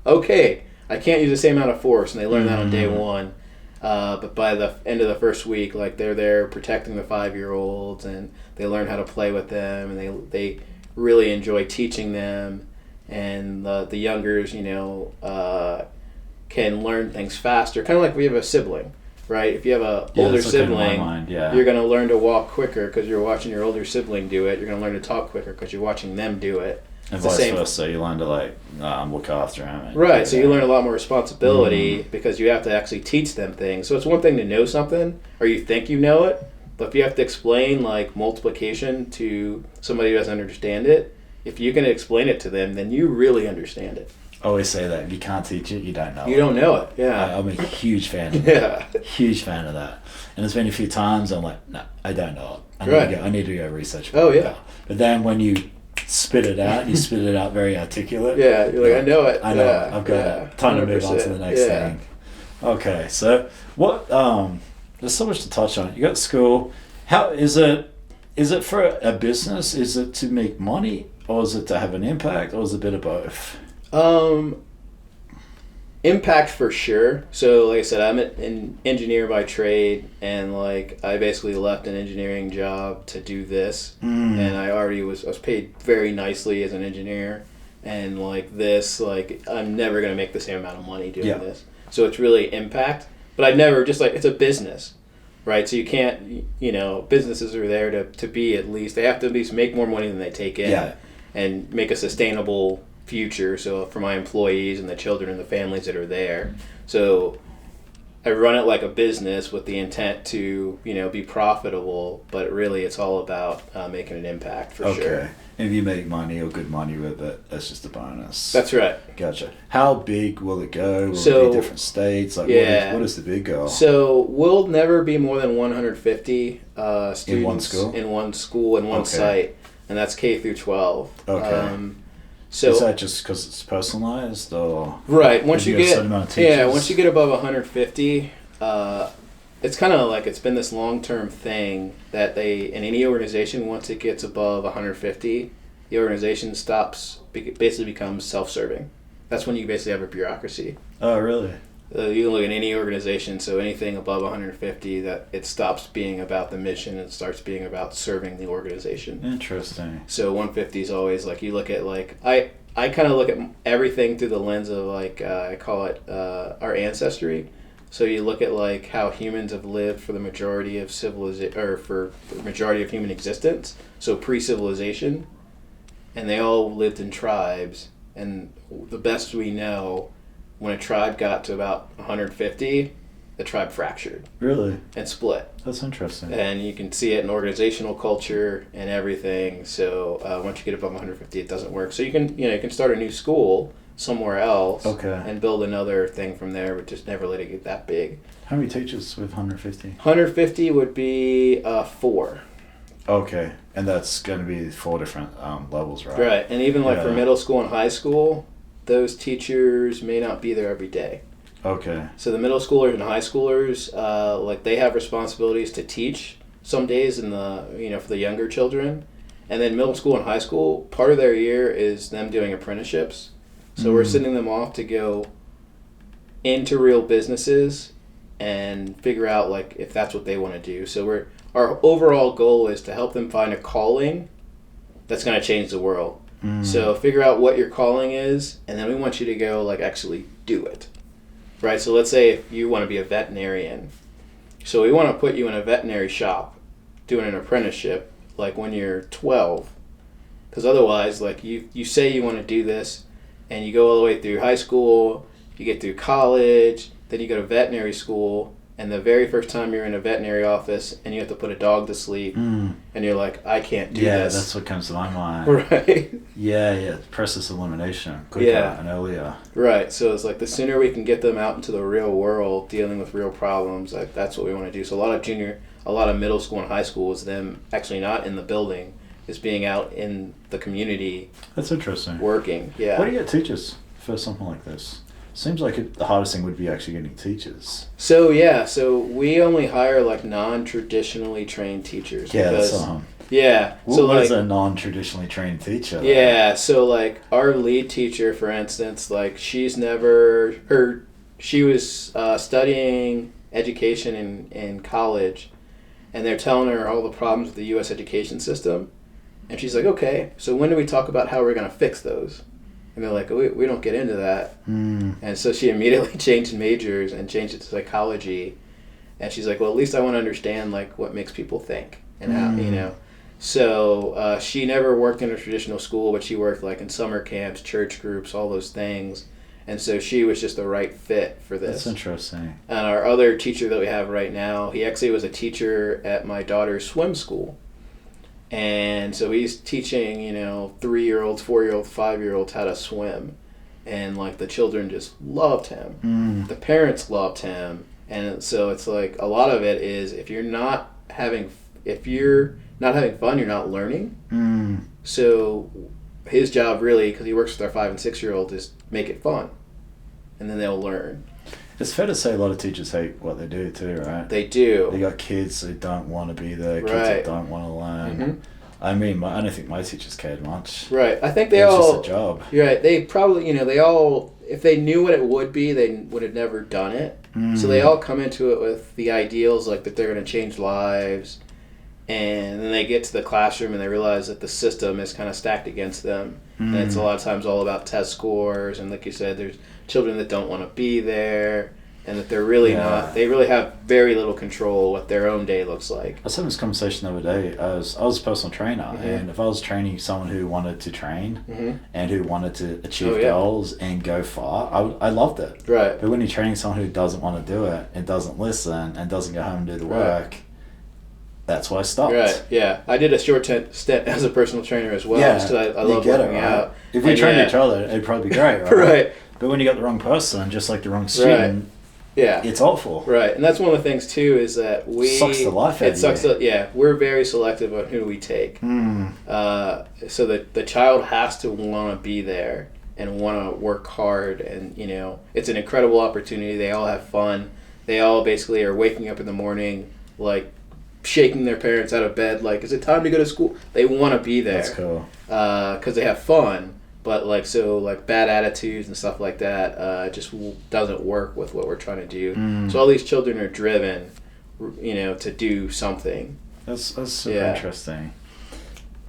okay, I can't use the same amount of force, and they learn that on day one. But by the end of the first week, like they're there protecting the 5-year-olds, and they learn how to play with them, and they really enjoy teaching them. And the youngers, can learn things faster. Kind of like we have a sibling, right? If you have an older sibling, you're going to learn to walk quicker because you're watching your older sibling do it. You're going to learn to talk quicker because you're watching them do it. And vice versa, you learn to look after them. Right, so you learn a lot more responsibility because you have to actually teach them things. So it's one thing to know something, or you think you know it, but if you have to explain like multiplication to somebody who doesn't understand it, if you can explain it to them, then you really understand it. I always say that if you can't teach it, you don't know it. You don't know it, yeah. I'm a huge fan of that. Huge fan of that. And there's been a few times I'm like, no, I don't know it. I need to go research it. Oh, yeah. But then when you spit it out, you spit it out very articulate. Yeah, you're like, I know it. I know it. I've got it. Time to move on to the next thing. Okay, so what, there's so much to touch on. You got school. How is it for a business? Is it to make money, or is it to have an impact, or is it a bit of both? Impact for sure. So like I said, I'm an engineer by trade, and like I basically left an engineering job to do this, and I was paid very nicely as an engineer, and like this, like I'm never gonna make the same amount of money doing this. So it's really impact, but I've never it's a business, right? So you can't, businesses are there to be they have to at least make more money than they take in, and make a sustainable future, so for my employees and the children and the families that are there. So I run it like a business with the intent to be profitable, but really it's all about making an impact for sure. Okay. If you make money or good money with it, that's just a bonus. That's right. Gotcha. How big will it go? Will it be different states? Like what is the big goal? So we'll never be more than 150 students in one school? In one site, and that's K through 12. Okay. So is that just because it's personalized, or right? Once you get once you get above 150, it's kind of like it's been this long-term thing that in any organization, once it gets above 150, the organization basically becomes self-serving. That's when you basically have a bureaucracy. Oh, really? You can look at any organization, so anything above 150, that it stops being about the mission and starts being about serving the organization. Interesting. So 150 is always like, you look at like, I kind of look at everything through the lens of like, I call it our ancestry. So you look at like how humans have lived for the majority of for the majority of human existence, so pre-civilization, and they all lived in tribes, and the best we know, when a tribe got to about 150, the tribe fractured. Really? And split. That's interesting. And you can see it in organizational culture and everything. So once you get above 150, it doesn't work. So you can start a new school somewhere else, and build another thing from there, but just never let it get that big. How many teachers with 150? 150 would be 4. Okay, and that's going to be 4 different levels, right? Right, and even for middle school and high school, those teachers may not be there every day. Okay. So the middle schoolers and high schoolers, they have responsibilities to teach some days in the for the younger children, and then middle school and high school, part of their year is them doing apprenticeships. So we're sending them off to go into real businesses and figure out if that's what they want to do. So our overall goal is to help them find a calling that's going to change the world. So figure out what your calling is, and then we want you to go actually do it, right? So let's say if you want to be a veterinarian, so we want to put you in a veterinary shop doing an apprenticeship when you're 12, because otherwise you say you want to do this, and you go all the way through high school, you get through college, then you go to veterinary school, and the very first time you're in a veterinary office and you have to put a dog to sleep, and you're like, I can't do this. Yeah, that's what comes to my mind. Right. Yeah, process elimination, quicker and earlier. Right, so it's the sooner we can get them out into the real world, dealing with real problems, that's what we want to do. So a lot of middle school and high school is them actually not in the building, is being out in the community. That's interesting. Working, yeah. What do you get teachers for something like this? Seems like the hardest thing would be actually getting teachers. So we only hire non-traditionally trained teachers. Yeah, because Yeah. What is a non-traditionally trained teacher? Yeah. So like our lead teacher, for instance, like she was studying education in college, and they're telling her all the problems with the U.S. education system, and she's like, okay, so when do we talk about how we're going to fix those? And they're like, we don't get into that. And so she immediately changed majors and changed it to psychology. And she's like, well, at least I want to understand like what makes people think and how, you know. So she never worked in a traditional school, but she worked like in summer camps, church groups, all those things. And so she was just the right fit for this. That's interesting. And our other teacher that we have right now, he actually was a teacher at my daughter's swim school. And so he's teaching, 3-year-olds, 4-year-olds, 5-year-olds how to swim. And like the children just loved him. The parents loved him. And so it's like a lot of it is if you're not having fun, you're not learning. So his job really, because he works with our 5 and 6-year-olds, is make it fun. And then they'll learn. It's fair to say a lot of teachers hate what they do too, right? They do. They got kids who don't want to be there, kids that don't want to learn. I mean, I don't think my teachers cared much. Right. I think it was just a job. You're right. They probably, they all, if they knew what it would be, they would have never done it. So they all come into it with the ideals, like that they're going to change lives. And then they get to the classroom and they realize that the system is kind of stacked against them. And it's a lot of times all about test scores. And like you said, there's children that don't want to be there. And that they're really not, they really have very little control what their own day looks like. I was having this conversation the other day. I was a personal trainer. And if I was training someone who wanted to train and who wanted to achieve goals and go far, I loved it. Right. But when you're training someone who doesn't want to do it and doesn't listen and doesn't go home and do the work, that's why I stopped. Right, yeah. I did a short stint as a personal trainer as well. Yeah, because I love working out. If we trained each other, it'd probably be great, right? Right. But when you got the wrong person, just like the wrong student, it's awful. Right, and that's one of the things too is that sucks the life out of you. We're very selective on who we take. So that the child has to want to be there and want to work hard, and it's an incredible opportunity. They all have fun. They all basically are waking up in the morning like shaking their parents out of bed, like, is it time to go to school? They want to be there. That's cool. Because they have fun. But bad attitudes and stuff like that just doesn't work with what we're trying to do. So all these children are driven, to do something. That's super interesting.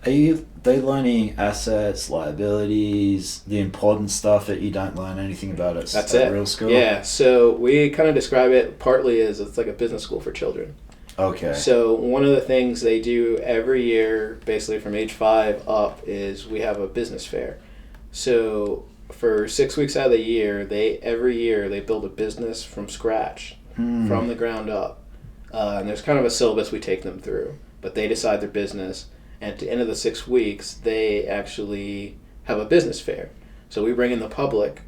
Are they learning assets, liabilities, the important stuff that you don't learn anything about at real school? Yeah. So we kind of describe it partly as it's like a business school for children. Okay. So one of the things they do every year, basically from age 5 up, is we have a business fair. So for 6 weeks out of the year, every year they build a business from scratch, from the ground up. And there's kind of a syllabus we take them through, but they decide their business. And at the end of the 6 weeks, they actually have a business fair. So we bring in the public,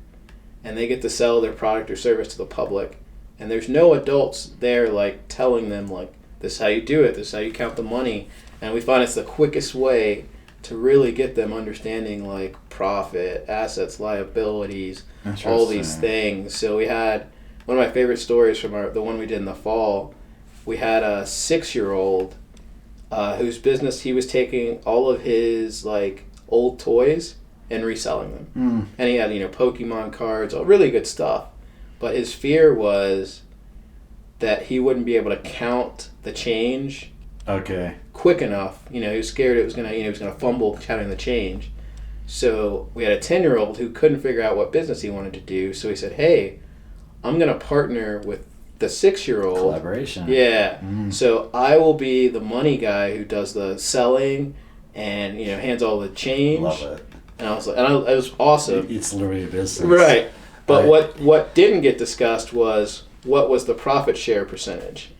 and they get to sell their product or service to the public. And there's no adults there like telling them like, this is how you do it, this is how you count the money. And we find it's the quickest way to really get them understanding like profit, assets, liabilities, all these things. So we had one of my favorite stories from the one we did in the fall. We had a 6-year-old whose business, he was taking all of his like old toys and reselling them. And he had Pokemon cards, all really good stuff. But his fear was that he wouldn't be able to count the change quick enough. He was scared it was gonna he was gonna fumble counting the change. So we had a 10-year-old who couldn't figure out what business he wanted to do. So he said, hey, I'm gonna partner with the 6-year-old. Collaboration. Yeah. So I will be the money guy who does the selling and hands all the change. Love it. And I was like, it was awesome. It's literally a business. Right. But what didn't get discussed was what was the profit share percentage.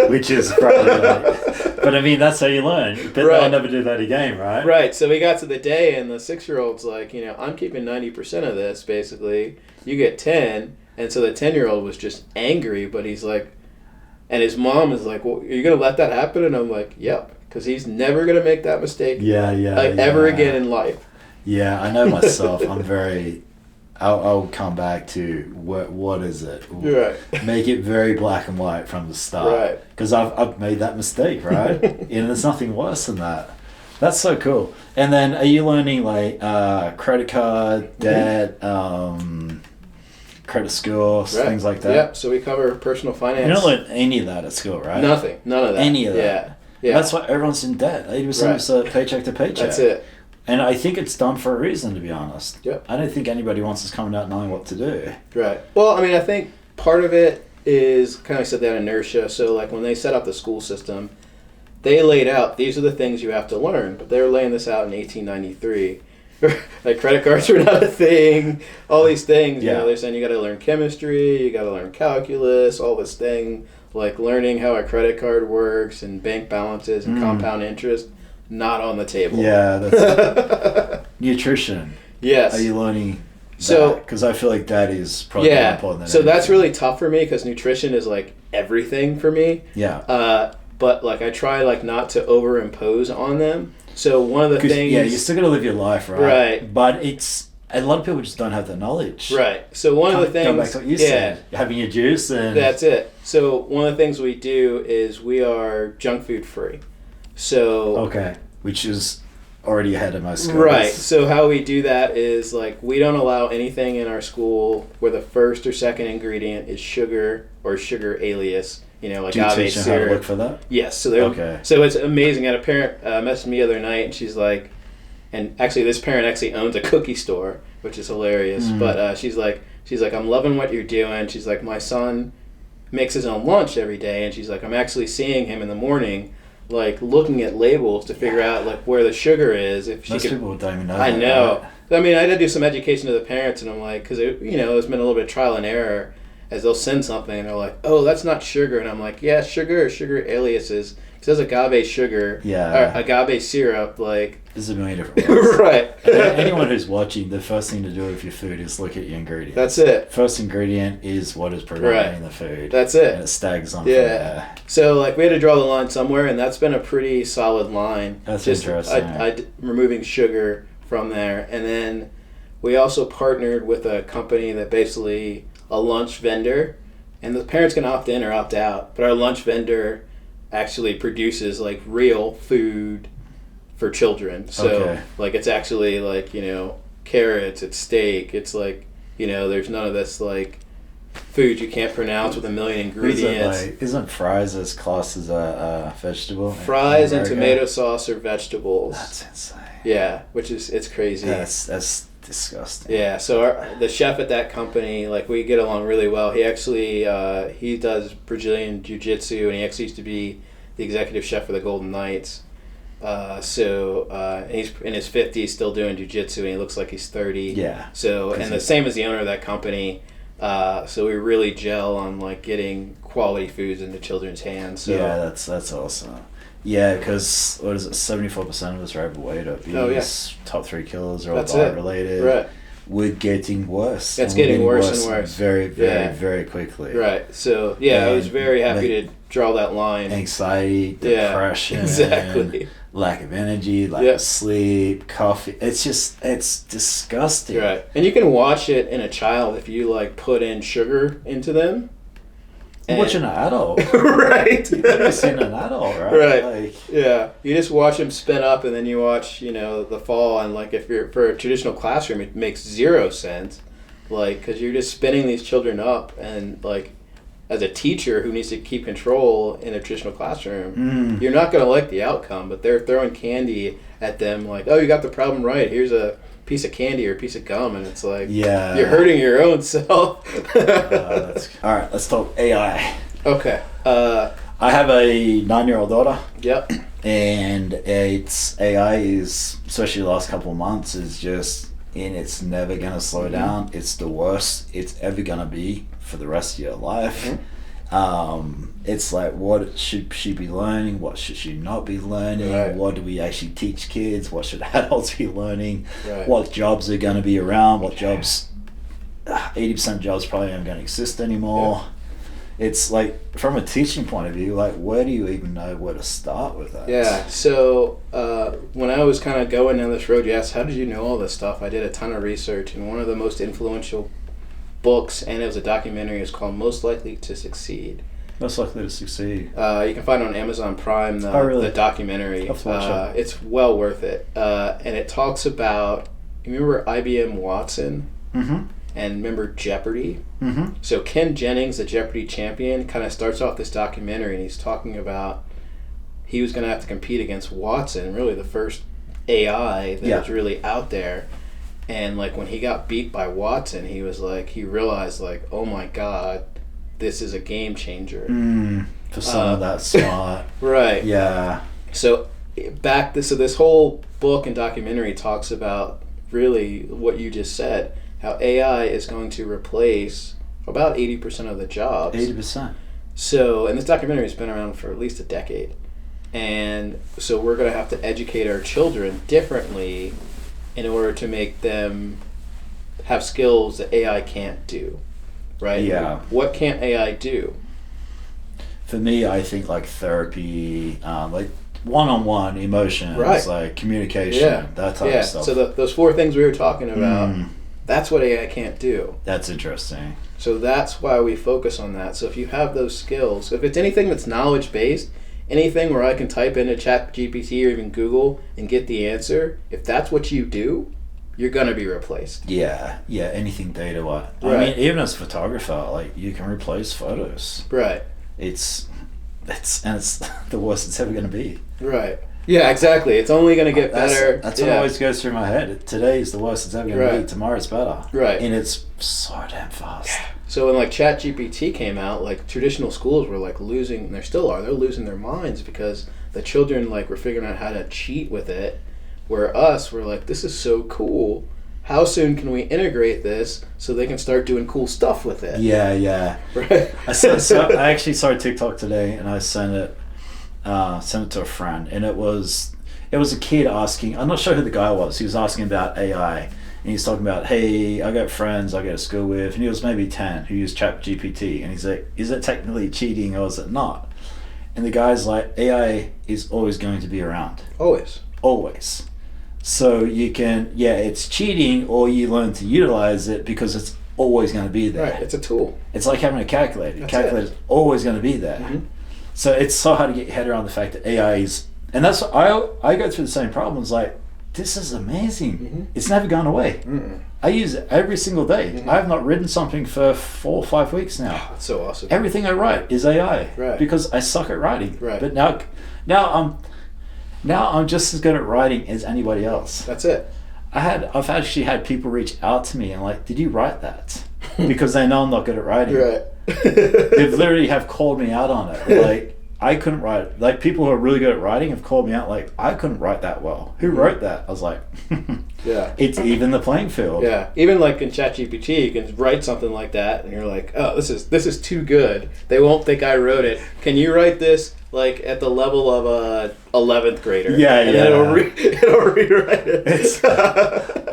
Which is probably but I mean, that's how you learn. But I'll never do that again, right? Right. So we got to the day and the 6-year-old's like, I'm keeping 90% of this, basically. You get 10. And so the 10-year-old was just angry, but he's like, and his mom is like, well, are you going to let that happen? And I'm like, yep. Because he's never going to make that mistake ever again in life. Yeah, I know myself. I'm very I'll come back to what is it? Right. Make it very black and white from the start. Right. Because I've made that mistake, right? And there's nothing worse than that. That's so cool. And then are you learning like credit card, debt, credit scores, things like that? Yep. So we cover personal finance. You don't learn any of that at school, right? Nothing. None of that. Any of that. Yeah. Yeah. That's why everyone's in debt. 80% is paycheck to paycheck. That's it. And I think it's done for a reason, to be honest. Yep. I don't think anybody wants us coming out knowing what to do. Right. Well, I mean, I think part of it is kind of said that inertia. So, like, when they set up the school system, they laid out, these are the things you have to learn. But they were laying this out in 1893. Like, credit cards were not a thing. All these things. You know, they're saying you got to learn chemistry, you got to learn calculus, all this thing. Like, learning how a credit card works and bank balances and compound interest. Not on the table. Yeah, that's nutrition. Yes. Are you learning that? So, because I feel like that is probably more important than so anything. that's really tough for me because nutrition is like everything for me. Yeah. But like I try like not to overimpose on them. So one of the things. Yeah, you're still gonna live your life, right? Right. But it's a lot of people just don't have the knowledge. Right. So one of the things. Go back to what you said. Having your juice and. That's it. So one of the things we do is we are junk food free. So okay, which is already ahead of most schools. Right. So how we do that is like we don't allow anything in our school where the first or second ingredient is sugar or sugar alias. You know, like do you agave teach them syrup. how to look for that? Yes. So So it's amazing. I had a parent messaged me the other night, and she's like, and actually this parent actually owns a cookie store, which is hilarious. But she's like, I'm loving what you're doing. She's like, my son makes his own lunch every day, and she's like, I'm actually seeing him in the morning, like looking at labels to figure out like where the sugar is. If most people don't even know. I that, know. Right? I mean, I had to do some education to the parents, and I'm like, because you know, there's been a little bit of trial and error. As they'll send something and they're like, oh, that's not sugar. And I'm like, yeah, sugar or sugar aliases. It says agave sugar. Yeah. Or agave syrup. Like, there's a million different ways. Right. Anyone who's watching, the first thing to do with your food is look at your ingredients. That's it. First ingredient is what is predominating the food. That's it. And it stags on from there. So, like, we had to draw the line somewhere, and that's been a pretty solid line. That's interesting. Removing sugar from there. And then we also partnered with a company that basically... a lunch vendor, and the parents can opt in or opt out, but our lunch vendor actually produces like real food for children. So like it's actually like, you know, carrots, it's steak, it's like, you know, there's none of this like food you can't pronounce with a million ingredients. Isn't fries as classed as a vegetable? Fries and tomato sauce are vegetables. That's insane. Yeah, which is, it's crazy. That's disgusting. Yeah, so the chef at that company, like, we get along really well. He actually he does Brazilian jiu-jitsu, and he actually used to be the executive chef for the Golden Knights. And he's in his 50s, still doing jiu-jitsu, and he looks like he's 30. Yeah. So, and the same as the owner of that company. So we really gel on like getting quality foods into children's hands. So. Yeah, that's awesome. Yeah, because what is it? 74% of us are overweight, obese. Top 3 killers are all diet related. Right. We're getting worse. It's getting worse and worse. Very, very, very quickly. Right. So I was very happy to draw that line. Anxiety, depression, exactly. Lack of energy, lack of sleep, coffee. It's disgusting. Right. And you can watch it in a child if you like put in sugar into them. Watching an adult. Right. You've never seen an adult, right? Right. Like, yeah. You just watch them spin up, and then you watch, you know, the fall. And like, if you're for a traditional classroom, it makes 0 sense. Like, because you're just spinning these children up, and like, as a teacher who needs to keep control in a traditional classroom, you're not going to like the outcome. But they're throwing candy at them, like, oh, you got the problem right. Here's a piece of candy or a piece of gum, and it's like, you're hurting your own self. All right, let's talk AI. Okay. I have a 9-year-old daughter. Yep. And AI is, especially the last couple of months, is just, and it's never going to slow down. It's the worst it's ever going to be for the rest of your life. It's like, what should she be learning? What should she not be learning? Right. What do we actually teach kids? What should adults be learning? Right. What jobs are going to be around? What jobs, 80% of jobs probably aren't going to exist anymore. it's like, from a teaching point of view, like, where do you even know where to start with that? Yeah, so when I was kind of going down this road, you asked, how did you know all this stuff? I did a ton of research, and one of the most influential books, and it was a documentary, is called Most Likely to Succeed. Most Likely to Succeed. You can find it on Amazon Prime, the documentary. It's well worth it. And it talks about, you remember IBM Watson? Mm-hmm. And remember Jeopardy? Mm-hmm. So Ken Jennings, the Jeopardy champion, kind of starts off this documentary, and he's talking about he was going to have to compete against Watson, really the first AI that was really out there. And like when he got beat by Watson, he was like, he realized like, oh my God, this is a game changer. For someone that smart. Right. Yeah. So this whole book and documentary talks about really what you just said. How AI is going to replace about 80% of the jobs. 80%. So, and this documentary has been around for at least a decade. And so we're going to have to educate our children differently in order to make them have skills that AI can't do. Right? Yeah. What can't AI do? For me, I think like therapy, like one-on-one emotions, like communication, that type of stuff. So those 4 things we were talking about, that's what AI can't do. That's interesting. So that's why we focus on that. So if you have those skills, if it's anything that's knowledge-based, anything where I can type into ChatGPT or even Google and get the answer, if that's what you do, you're going to be replaced. Yeah, anything data-wise. I mean, even as a photographer, like, you can replace photos. Right. It's the worst it's ever going to be. Right. Yeah, exactly. It's only going to get better. That's what always goes through my head. Today is the worst it's ever going to be. Tomorrow's better. Right. And it's so damn fast. Yeah. So when like ChatGPT came out, like traditional schools were like losing, and they still are, they're losing their minds because the children like were figuring out how to cheat with it, where we're like, this is so cool. How soon can we integrate this so they can start doing cool stuff with it? Yeah. Right. I actually saw TikTok today, and I sent it to a friend, and it was a kid asking, I'm not sure who the guy was, he was asking about AI, and he's talking about, hey, I got friends I go to school with, and he was maybe 10, who use ChatGPT, and he's like, is it technically cheating or is it not? And the guy's like, AI is always going to be around. Always. So you can, it's cheating, or you learn to utilize it because it's always going to be there. Right, it's a tool. It's like having a calculator. The calculator's always going to be there. Mm-hmm. So it's so hard to get your head around the fact that AI is, and that's what I go through the same problems. Like, this is amazing. Mm-hmm. It's never gone away. Mm-mm. I use it every single day. Mm-hmm. I have not written something for 4 or 5 weeks now. Oh, that's so awesome. Everything I write is AI, right? Because I suck at writing. Right. But now I'm just as good at writing as anybody else. That's it. I've actually had people reach out to me and like, did you write that? Because they know I'm not good at writing. Right. They literally have called me out on it. Like, I couldn't write. Like, people who are really good at writing have called me out like, I couldn't write that well. Who wrote that? I was like, yeah. It's even the playing field. Yeah. Even like in ChatGPT, you can write something like that and you're like, oh, this is too good. They won't think I wrote it. Can you write this like at the level of a 11th grader? Yeah, and then it'll rewrite it.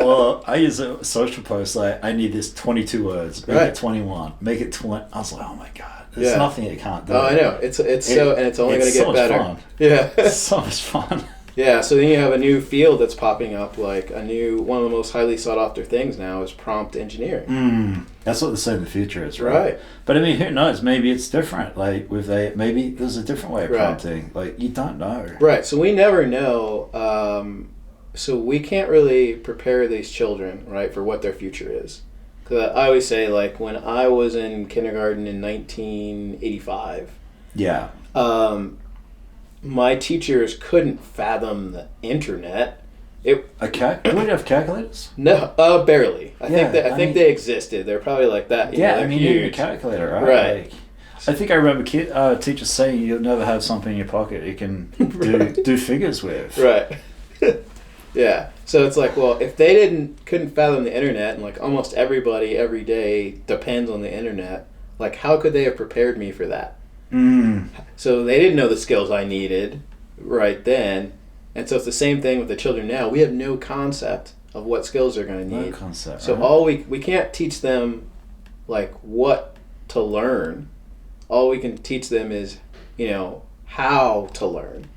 Well, I use a social post like, I need this 22 words. Make it 21. Make it 20. I was like, oh my God. There's nothing it can't do. Oh, I know. It's so, and it's only going to get better. Fun. Yeah. It's so much fun. Yeah, so then you have a new field that's popping up, like one of the most highly sought after things now is prompt engineering. That's what they say the future is, right? But I mean, who knows? Maybe it's different. Like maybe there's a different way of prompting. Like, you don't know. Right. So we never know. So we can't really prepare these children, right, for what their future is. Because I always say, like, when I was in kindergarten in 1985, my teachers couldn't fathom the internet. Do we have calculators? No, barely. I think they existed. They're probably like that. You need a calculator, right? Right. Like, I think I remember teachers saying you'll never have something in your pocket you can do figures with. Right. Yeah. So it's like, well, if they couldn't fathom the internet, and like almost everybody every day depends on the internet, like how could they have prepared me for that? So they didn't know the skills I needed right then. And so it's the same thing with the children now. We have no concept of what skills they're going to need. No concept. So all we can't teach them like what to learn. all we can teach them is, how to learn.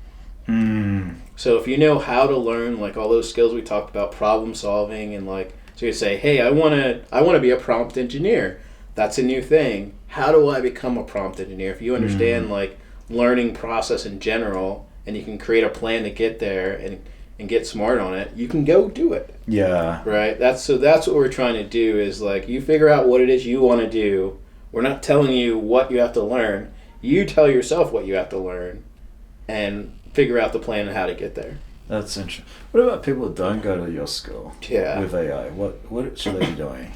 So if you know how to learn, like all those skills we talked about, problem solving, and like, so you say, hey, I want to be a prompt engineer. That's a new thing. How do I become a prompt engineer? If you understand like learning process in general, and you can create a plan to get there and get smart on it, you can go do it. Yeah. Right? That's what we're trying to do is like, you figure out what it is you want to do. We're not telling you what you have to learn. You tell yourself what you have to learn and figure out the plan and how to get there. That's interesting. What about people that don't go to your school with AI? What should they be doing?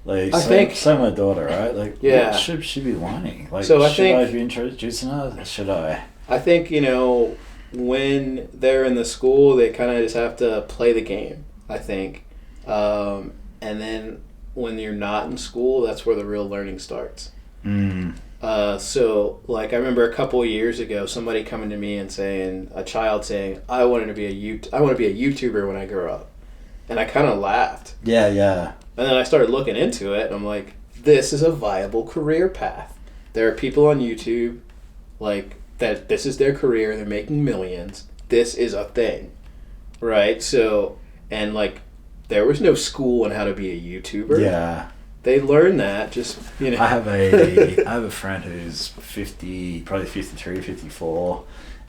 Like, I think my daughter, right? Like, what should she be learning? Like, should I be introducing her? Should I? I think, when they're in the school, they kind of just have to play the game, I think. And then when you're not in school, that's where the real learning starts. So, like, I remember a couple of years ago, somebody coming to me and a child saying, I want to be a YouTuber when I grow up. And I kind of laughed. Yeah. And then I started looking into it, and I'm like, this is a viable career path. There are people on YouTube, like, that this is their career, they're making millions. This is a thing, right? So, and, like, there was no school on how to be a YouTuber. Yeah. They learn that just, I have a friend who's 50, probably 53, 54,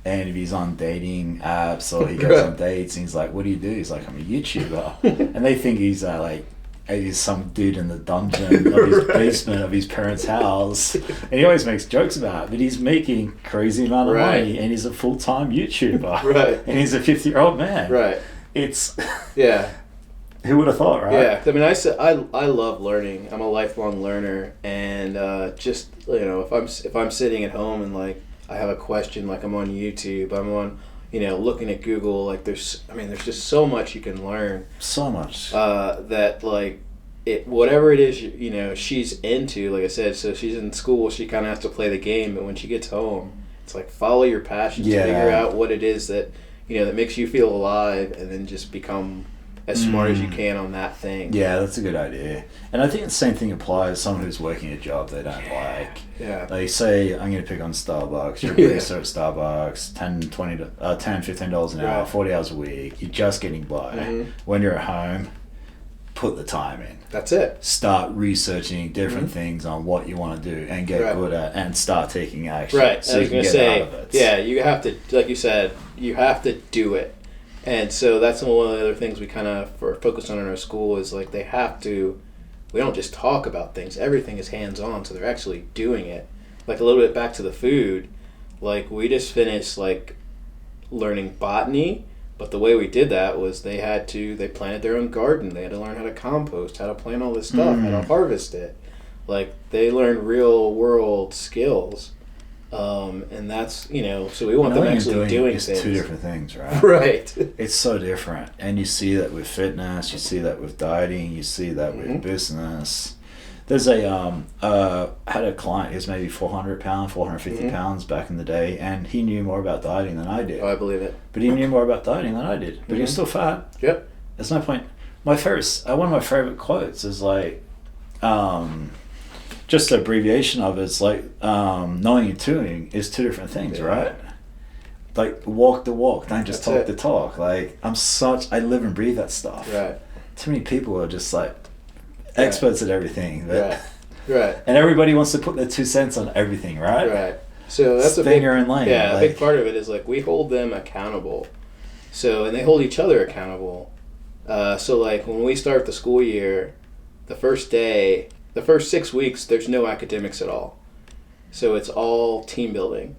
and if he's on dating apps or he goes on dates and he's like, what do you do? He's like, I'm a YouTuber. And they think he's he's some dude in the dungeon of his basement of his parents' house. And he always makes jokes about it, but he's making crazy amount of money and he's a full-time YouTuber. Right. And he's a 50-year-old man. Right. It's... Yeah. Who would have thought, right? Yeah, I mean, I love learning. I'm a lifelong learner, and just if I'm sitting at home and like I have a question, like I'm on YouTube, I'm on looking at Google, like there's just so much you can learn. So much. That like whatever it is she's into, like I said, so she's in school, she kind of has to play the game, but when she gets home, it's like follow your passions, figure out what it is that that makes you feel alive, and then just become as smart as you can on that thing. Yeah, that's a good idea. And I think the same thing applies to someone who's working a job they don't like. Yeah. Like, say, I'm going to pick on Starbucks. You're a barista at Starbucks, $10, $15 an hour, 40 hours a week. You're just getting by. When you're at home, put the time in. That's it. Start researching different things on what you want to do and get good at, and start taking action. Right. So you can get out of it. Yeah, you have to, like you said, you have to do it. And so that's one of the other things we kind of focus on in our school is like we don't just talk about things. Everything is hands-on, so they're actually doing it. Like a little bit back to the food, like we just finished like learning botany, but the way we did that was they planted their own garden. They had to learn how to compost, how to plant all this stuff, how to harvest it. Like they learned real-world skills. And that's, so we want them actually doing things. It's two different things, right? Right. It's so different. And you see that with fitness, you see that with dieting, you see that with business. There's had a client who's maybe 400 pounds, 450 pounds back in the day, and he knew more about dieting than I did. Oh, I believe it. But he knew more about dieting than I did. But he was still fat. Yep. That's no point. One of my favorite quotes is like, just the abbreviation of it's like knowing and doing is two different things, right? Like walk the walk, don't just talk the talk. Like I live and breathe that stuff. Right. Too many people are just like experts at everything. Right. Right. And everybody wants to put their 2 cents on everything, right? Right. So that's stay in your own lane. Yeah, a big part of it is like we hold them accountable. So, and they hold each other accountable. So like when we start the school year, the first 6 weeks, there's no academics at all. So it's all team building.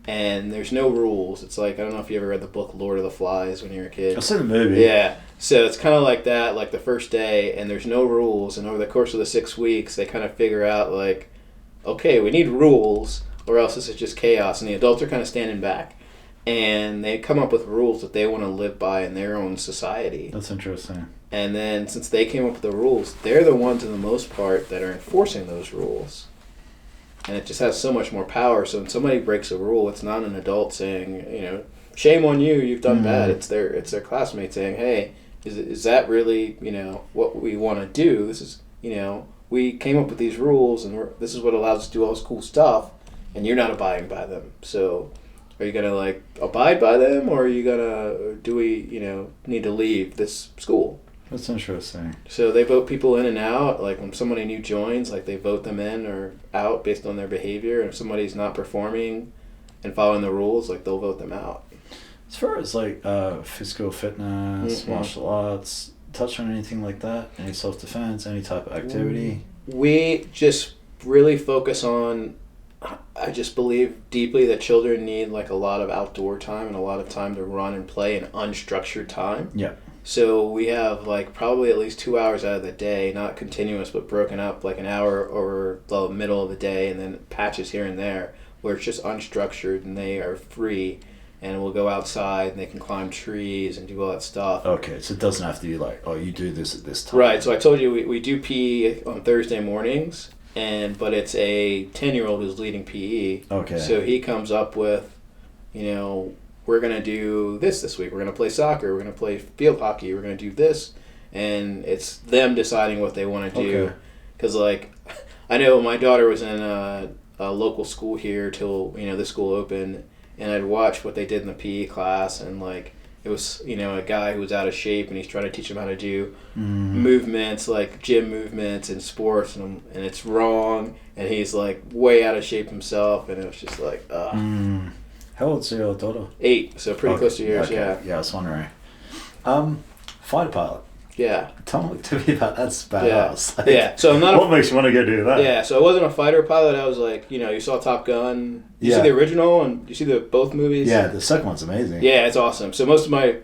And there's no rules. It's like, I don't know if you ever read the book Lord of the Flies when you were a kid. I've seen the movie. Yeah. So it's kind of like that, like the first day, and there's no rules. And over the course of the 6 weeks, they kind of figure out like, okay, we need rules or else this is just chaos. And the adults are kind of standing back. And they come up with rules that they want to live by in their own society. That's interesting. And then since they came up with the rules, they're the ones, in the most part, that are enforcing those rules. And it just has so much more power. So when somebody breaks a rule, it's not an adult saying, shame on you, you've done bad. It's their classmate saying, hey, is that really, what we want to do? This is, we came up with these rules, and this is what allows us to do all this cool stuff, and you're not abiding by them. So are you gonna like abide by them, or are you gonna do we need to leave this school? That's interesting. So they vote people in and out. Like when somebody new joins, like they vote them in or out based on their behavior. And if somebody's not performing and following the rules, like they'll vote them out. As far as like physical fitness, martial arts, touch on anything like that? Any self-defense, any type of activity? We just really focus on, I just believe deeply that children need like a lot of outdoor time and a lot of time to run and play in unstructured time. Yeah. So we have like probably at least 2 hours out of the day, not continuous, but broken up like an hour over the middle of the day and then patches here and there where it's just unstructured and they are free and we'll go outside and they can climb trees and do all that stuff. Okay, so it doesn't have to be like, oh, you do this at this time. Right, so I told you we do PE on Thursday mornings, but it's a 10-year-old who's leading PE. Okay. So he comes up with, we're going to do this week. We're going to play soccer. We're going to play field hockey. We're going to do this. And it's them deciding what they want to do. Because, I know my daughter was in a local school here till, this school opened. And I'd watch what they did in the PE class. And, it was, a guy who was out of shape. And he's trying to teach them how to do movements, like gym movements and sports. And it's wrong. And he's, way out of shape himself. And it was just How old's your daughter? 8, so pretty close to yours, yeah. Yeah, I was wondering. Fighter pilot. Yeah. Tell me about that's badass. Yeah. So I'm not. What makes you want to go do that? Yeah. So I wasn't a fighter pilot. I was you saw Top Gun. You see the original and you see both movies. Yeah, the second one's amazing. Yeah, it's awesome. So a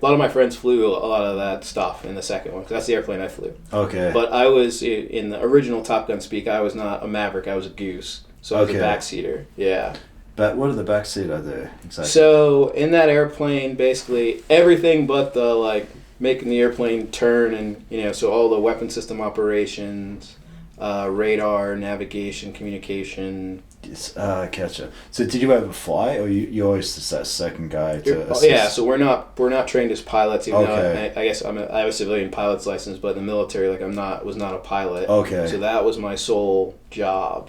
lot of my friends flew a lot of that stuff in the second one because that's the airplane I flew. Okay. But I was in the original Top Gun speak. I was not a Maverick. I was a Goose. So I was a backseater. Yeah. But what are the backseater do exactly? So in that airplane, basically everything but the making the airplane turn and so all the weapon system operations, radar, navigation, communication. Gotcha. So did you ever fly, or you always just that second guy to assist? Yeah. So we're not trained as pilots. Even though I guess I have a civilian pilot's license, but in the military, was not a pilot. Okay. So that was my sole job.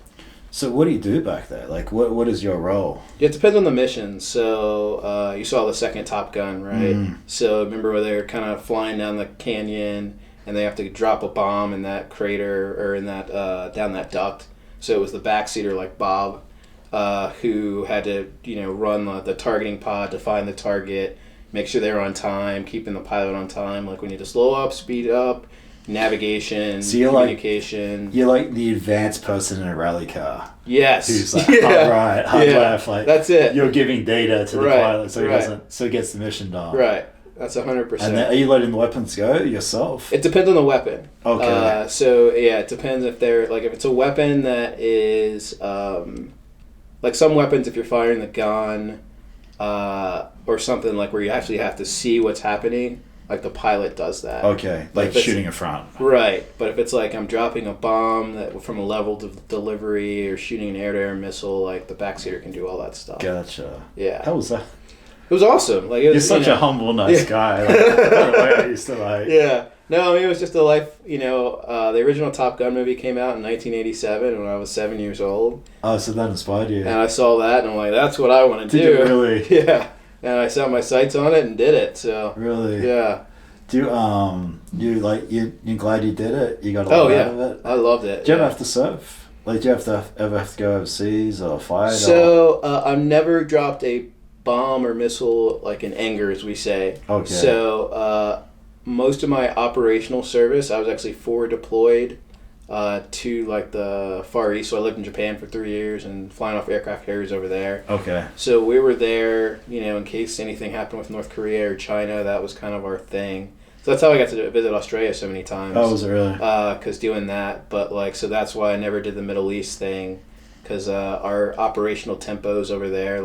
So what do you do back there? What is your role? It depends on the mission. So you saw the second Top Gun, right? So remember where they're kind of flying down the canyon and they have to drop a bomb in that crater or in that down that duct. So it was the backseater like Bob who had to run the targeting pod to find the target, make sure they're on time, keeping the pilot on time. We need to slow up, speed up. Navigation, communication. You're like the advanced person in a rally car. Yes. Who's hard left. That's it. You're giving data to the pilot so he gets the mission done. Right. That's 100%. And then, are you letting the weapons go yourself? It depends on the weapon. Okay. It depends if they're if it's a weapon that is some weapons if you're firing the gun or something where you actually have to see what's happening. The pilot does that. Okay, shooting in front. Right, but if it's I'm dropping a bomb that from a level of delivery or shooting an air-to-air missile, the backseater can do all that stuff. Gotcha. Yeah. How was that? It was awesome. You're such a humble, nice guy. I used to Yeah. No, it was just a life. The original Top Gun movie came out in 1987 when I was 7 years old. Oh, so that inspired you. And I saw that, and I'm like, that's what I want to do. Did you really? Yeah. And I set my sights on it and did it. So really, yeah. Do you're glad you did it? You got a lot out of it. I loved it. Do you ever have to surf? Do you ever have to go overseas or fight? So I've never dropped a bomb or missile in anger, as we say. Okay. So most of my operational service, I was actually forward deployed to the Far East. So I lived in Japan for 3 years and flying off aircraft carriers over there. Okay. So we were there, in case anything happened with North Korea or China. That was kind of our thing. So that's how I got to visit Australia so many times. Oh, was it really? Because doing that, but so that's why I never did the Middle East thing, because our operational tempos over there,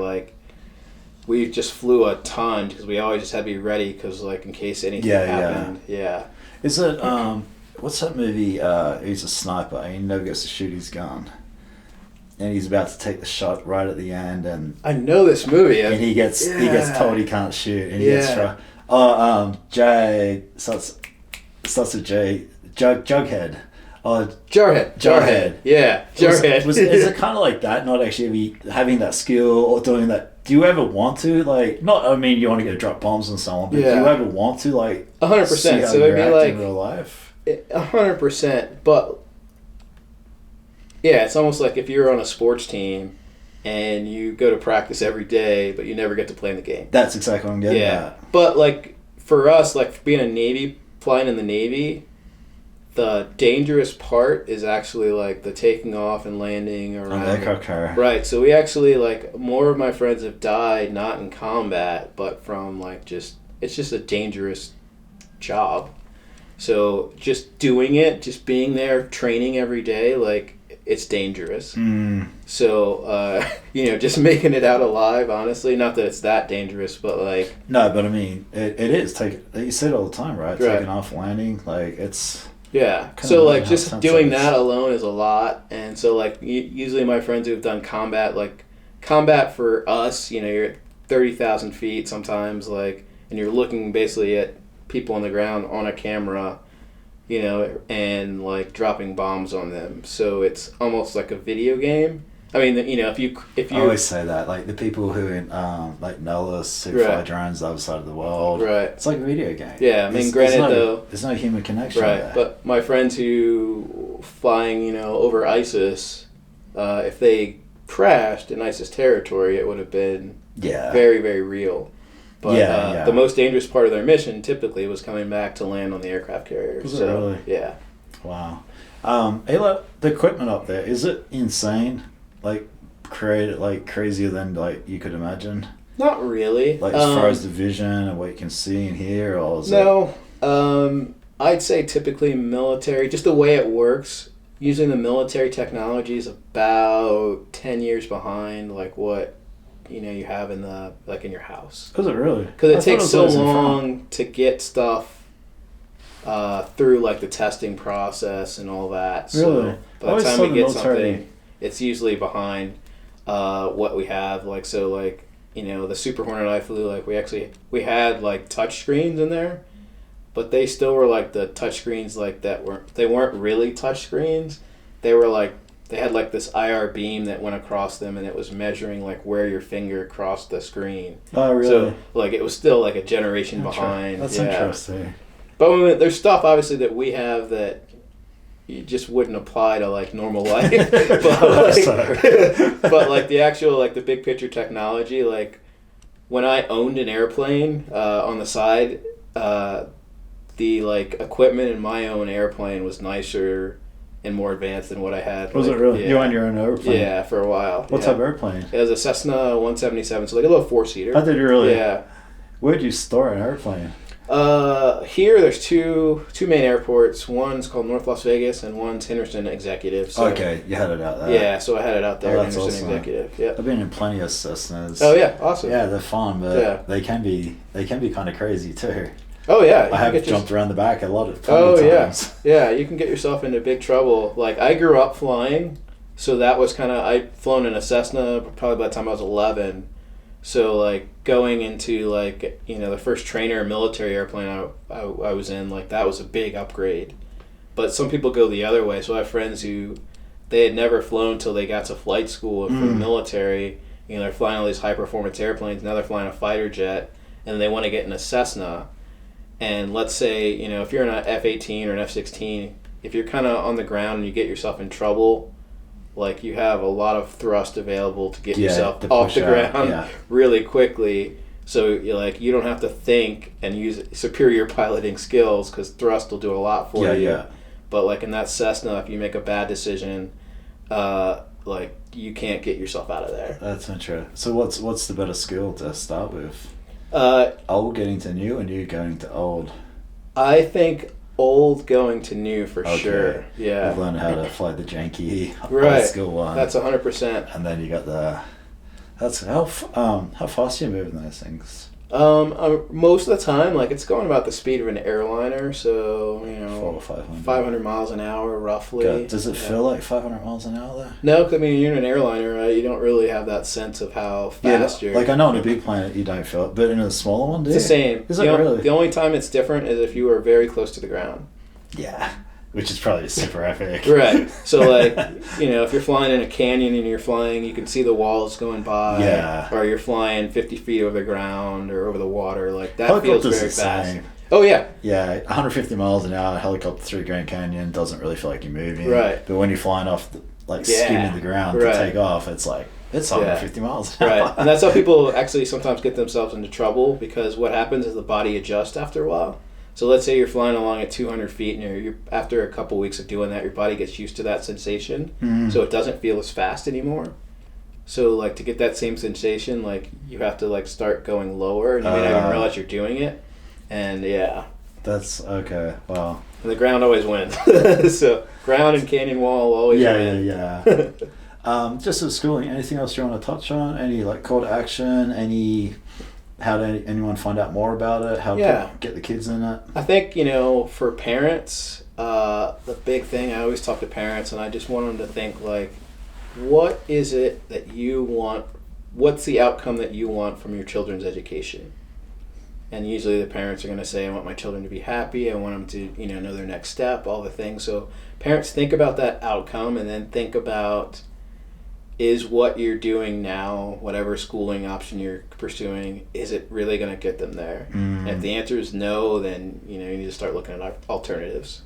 we just flew a ton because we always just had to be ready because in case anything happened. Yeah. Is it what's that movie? He's a sniper and he never gets to shoot his gun. And he's about to take the shot right at the end, and I know this movie. And he gets told he can't shoot, and he gets Jay starts with J. Jughead. Jarhead. Yeah, Jarhead. Is it kind of like that? Not actually having that skill or doing that. Do you ever want to I mean, you want to go drop bombs and so on, but do you ever want to 100%? So it'd be like in real life. 100%, but yeah, it's almost like if you're on a sports team and you go to practice every day, but you never get to play in the game. That's exactly what I'm getting at. But for us, being flying in the Navy, the dangerous part is actually the taking off and landing around. Aircraft carrier. Right. So we actually more of my friends have died not in combat, but from it's just a dangerous job. So just doing it, just being there, training every day, it's dangerous. So just making it out alive, honestly, not that it's that dangerous, but no, but I mean it is. You say it all the time, right? Taking off, landing, it's. Yeah, so just doing that alone is a lot, and so usually my friends who've done combat, combat for us, you're at 30,000 feet sometimes, and you're looking basically at people on the ground on a camera, and dropping bombs on them. So it's almost like a video game. I mean, if you I always say that, the people who in Nellis who fly drones the other side of the world, right? It's like a video game. Yeah, I mean, granted there's no human connection, right? there. But my friends who flying, over ISIS, if they crashed in ISIS territory, it would have been very, very real. But the most dangerous part of their mission typically was coming back to land on the aircraft carrier. Was it really? Yeah. Wow. Ayla, the equipment up there, is it insane? Created crazier than Mm-hmm. you could imagine? Not really. As far as the vision and what you can see and hear, or is no. I'd say typically military, just the way it works, using the military technology is about 10 years behind what you have in the in your house. Is it really? Because it takes so long to get stuff through the testing process and all that. Really? So by the time we get something, it's usually behind what we have. The Super Hornet I flew, we had touch screens in there, but they still were the touch screens they weren't really touch screens. They were they had this IR beam that went across them, and it was measuring where your finger crossed the screen. Oh, really? So it was still a generation behind. That's interesting. But there's stuff obviously that we have that you just wouldn't apply to normal life. but the actual the big picture technology, when I owned an airplane on the side, the equipment in my own airplane was nicer and more advanced than what I had. Was it really? Yeah. You owned your own airplane? Yeah, for a while. What type of airplane? It was a Cessna 177, so a little 4-seater. Oh, did you really? Yeah. Where'd you store an airplane? Here there's two main airports. One's called North Las Vegas, and one's Henderson Executive. So, okay, you had it out there. Yeah, so I had it out there. That's Henderson awesome. Executive. Yeah. I've been in plenty of Cessnas. Oh yeah, awesome. Yeah, they're fun, but they can be kind of crazy too. Oh yeah, I have jumped around the back a lot of times. Oh yeah, you can get yourself into big trouble. I grew up flying, so that was I'd flown in a Cessna probably by the time I was 11. So going into the first trainer military airplane I was in, that was a big upgrade. But some people go the other way. So I have friends who they had never flown until they got to flight school for the military. They're flying all these high performance airplanes. Now they're flying a fighter jet, and they want to get in a Cessna. And let's say if you're in an F-18 or an F-16, if you're on the ground and you get yourself in trouble, you have a lot of thrust available to get yourself off the ground really quickly. So you don't have to think and use superior piloting skills, because thrust will do a lot for you. Yeah. But in that Cessna, if you make a bad decision, you can't get yourself out of there. That's interesting. So what's the better skill to start with? Old getting to new, and new going to old? I think old going to new for sure. Yeah. You've learned how to fly the janky old skill one. That's 100%. And then you got how fast are you moving those things? Most of the time, it's going about the speed of an airliner, so 400 or 500. 500 miles an hour roughly. God, does it feel like 500 miles an hour there? No, because you're in an airliner, right? You don't really have that sense of how fast you're. I know in a big plane you don't feel it, but in a smaller one, do you? It's the same. Is it really? The only time it's different is if you are very close to the ground. Yeah. which is probably super epic. Right. So, like, if you're flying in a canyon and you can see the walls going by. Yeah. Or you're flying 50 feet over the ground or over the water, like, that feels very fast. Same. Oh, yeah. Yeah, 150 miles an hour, helicopter through Grand Canyon doesn't really feel like you're moving. Right. But when you're flying off, skimming the ground to take off, it's like, it's 150 miles an hour. Right. And that's how people actually sometimes get themselves into trouble, because what happens is the body adjusts after a while. So let's say you're flying along at 200 feet, and you're after a couple weeks of doing that, your body gets used to that sensation, so it doesn't feel as fast anymore. So, like, to get that same sensation, like, you have to, like, start going lower, and you may not even realize you're doing it. And, yeah. That's, okay, wow. And the ground always wins. So, ground and canyon wall always win. Yeah. Just as schooling, anything else you want to touch on? Any, like, call to action? How did anyone find out more about it? How to get the kids in it? I think, for parents, the big thing, I always talk to parents, and I just want them to think, like, what is it that you want? What's the outcome that you want from your children's education? And usually the parents are going to say, I want my children to be happy. I want them to, know their next step, all the things. So parents, think about that outcome, and then think about, is what you're doing now, whatever schooling option you're pursuing, is it really going to get them there? And if the answer is no, then you need to start looking at alternatives.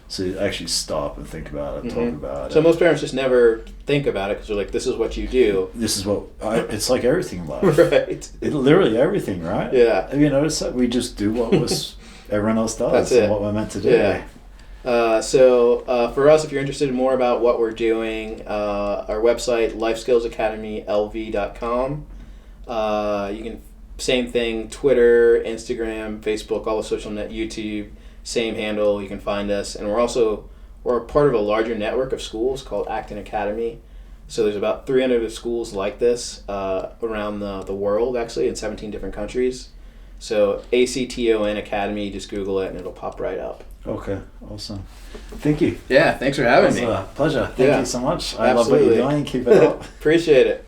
So you actually stop and think about it, talk about it. So most parents just never think about it, because they're like, this is what you do. This is what, it's like everything in life. Right. Literally everything, right? Yeah. Have you noticed that? We just do what everyone else does. That's it. And what we're meant to do. Yeah. So for us, if you're interested in more about what we're doing, our website, lifeskillsacademylv.com. You can, same thing, Twitter, Instagram, Facebook, all the social net, YouTube, same handle. You can find us. And we're a part of a larger network of schools called Acton Academy. So there's about 300 schools like this around the world, actually, in 17 different countries. So ACTON Academy, just Google it and it'll pop right up. Okay, awesome. Thank you. Yeah, thanks for having me. It was a pleasure. Thank you so much. I Absolutely. love what you're doing. Keep it up. Appreciate it.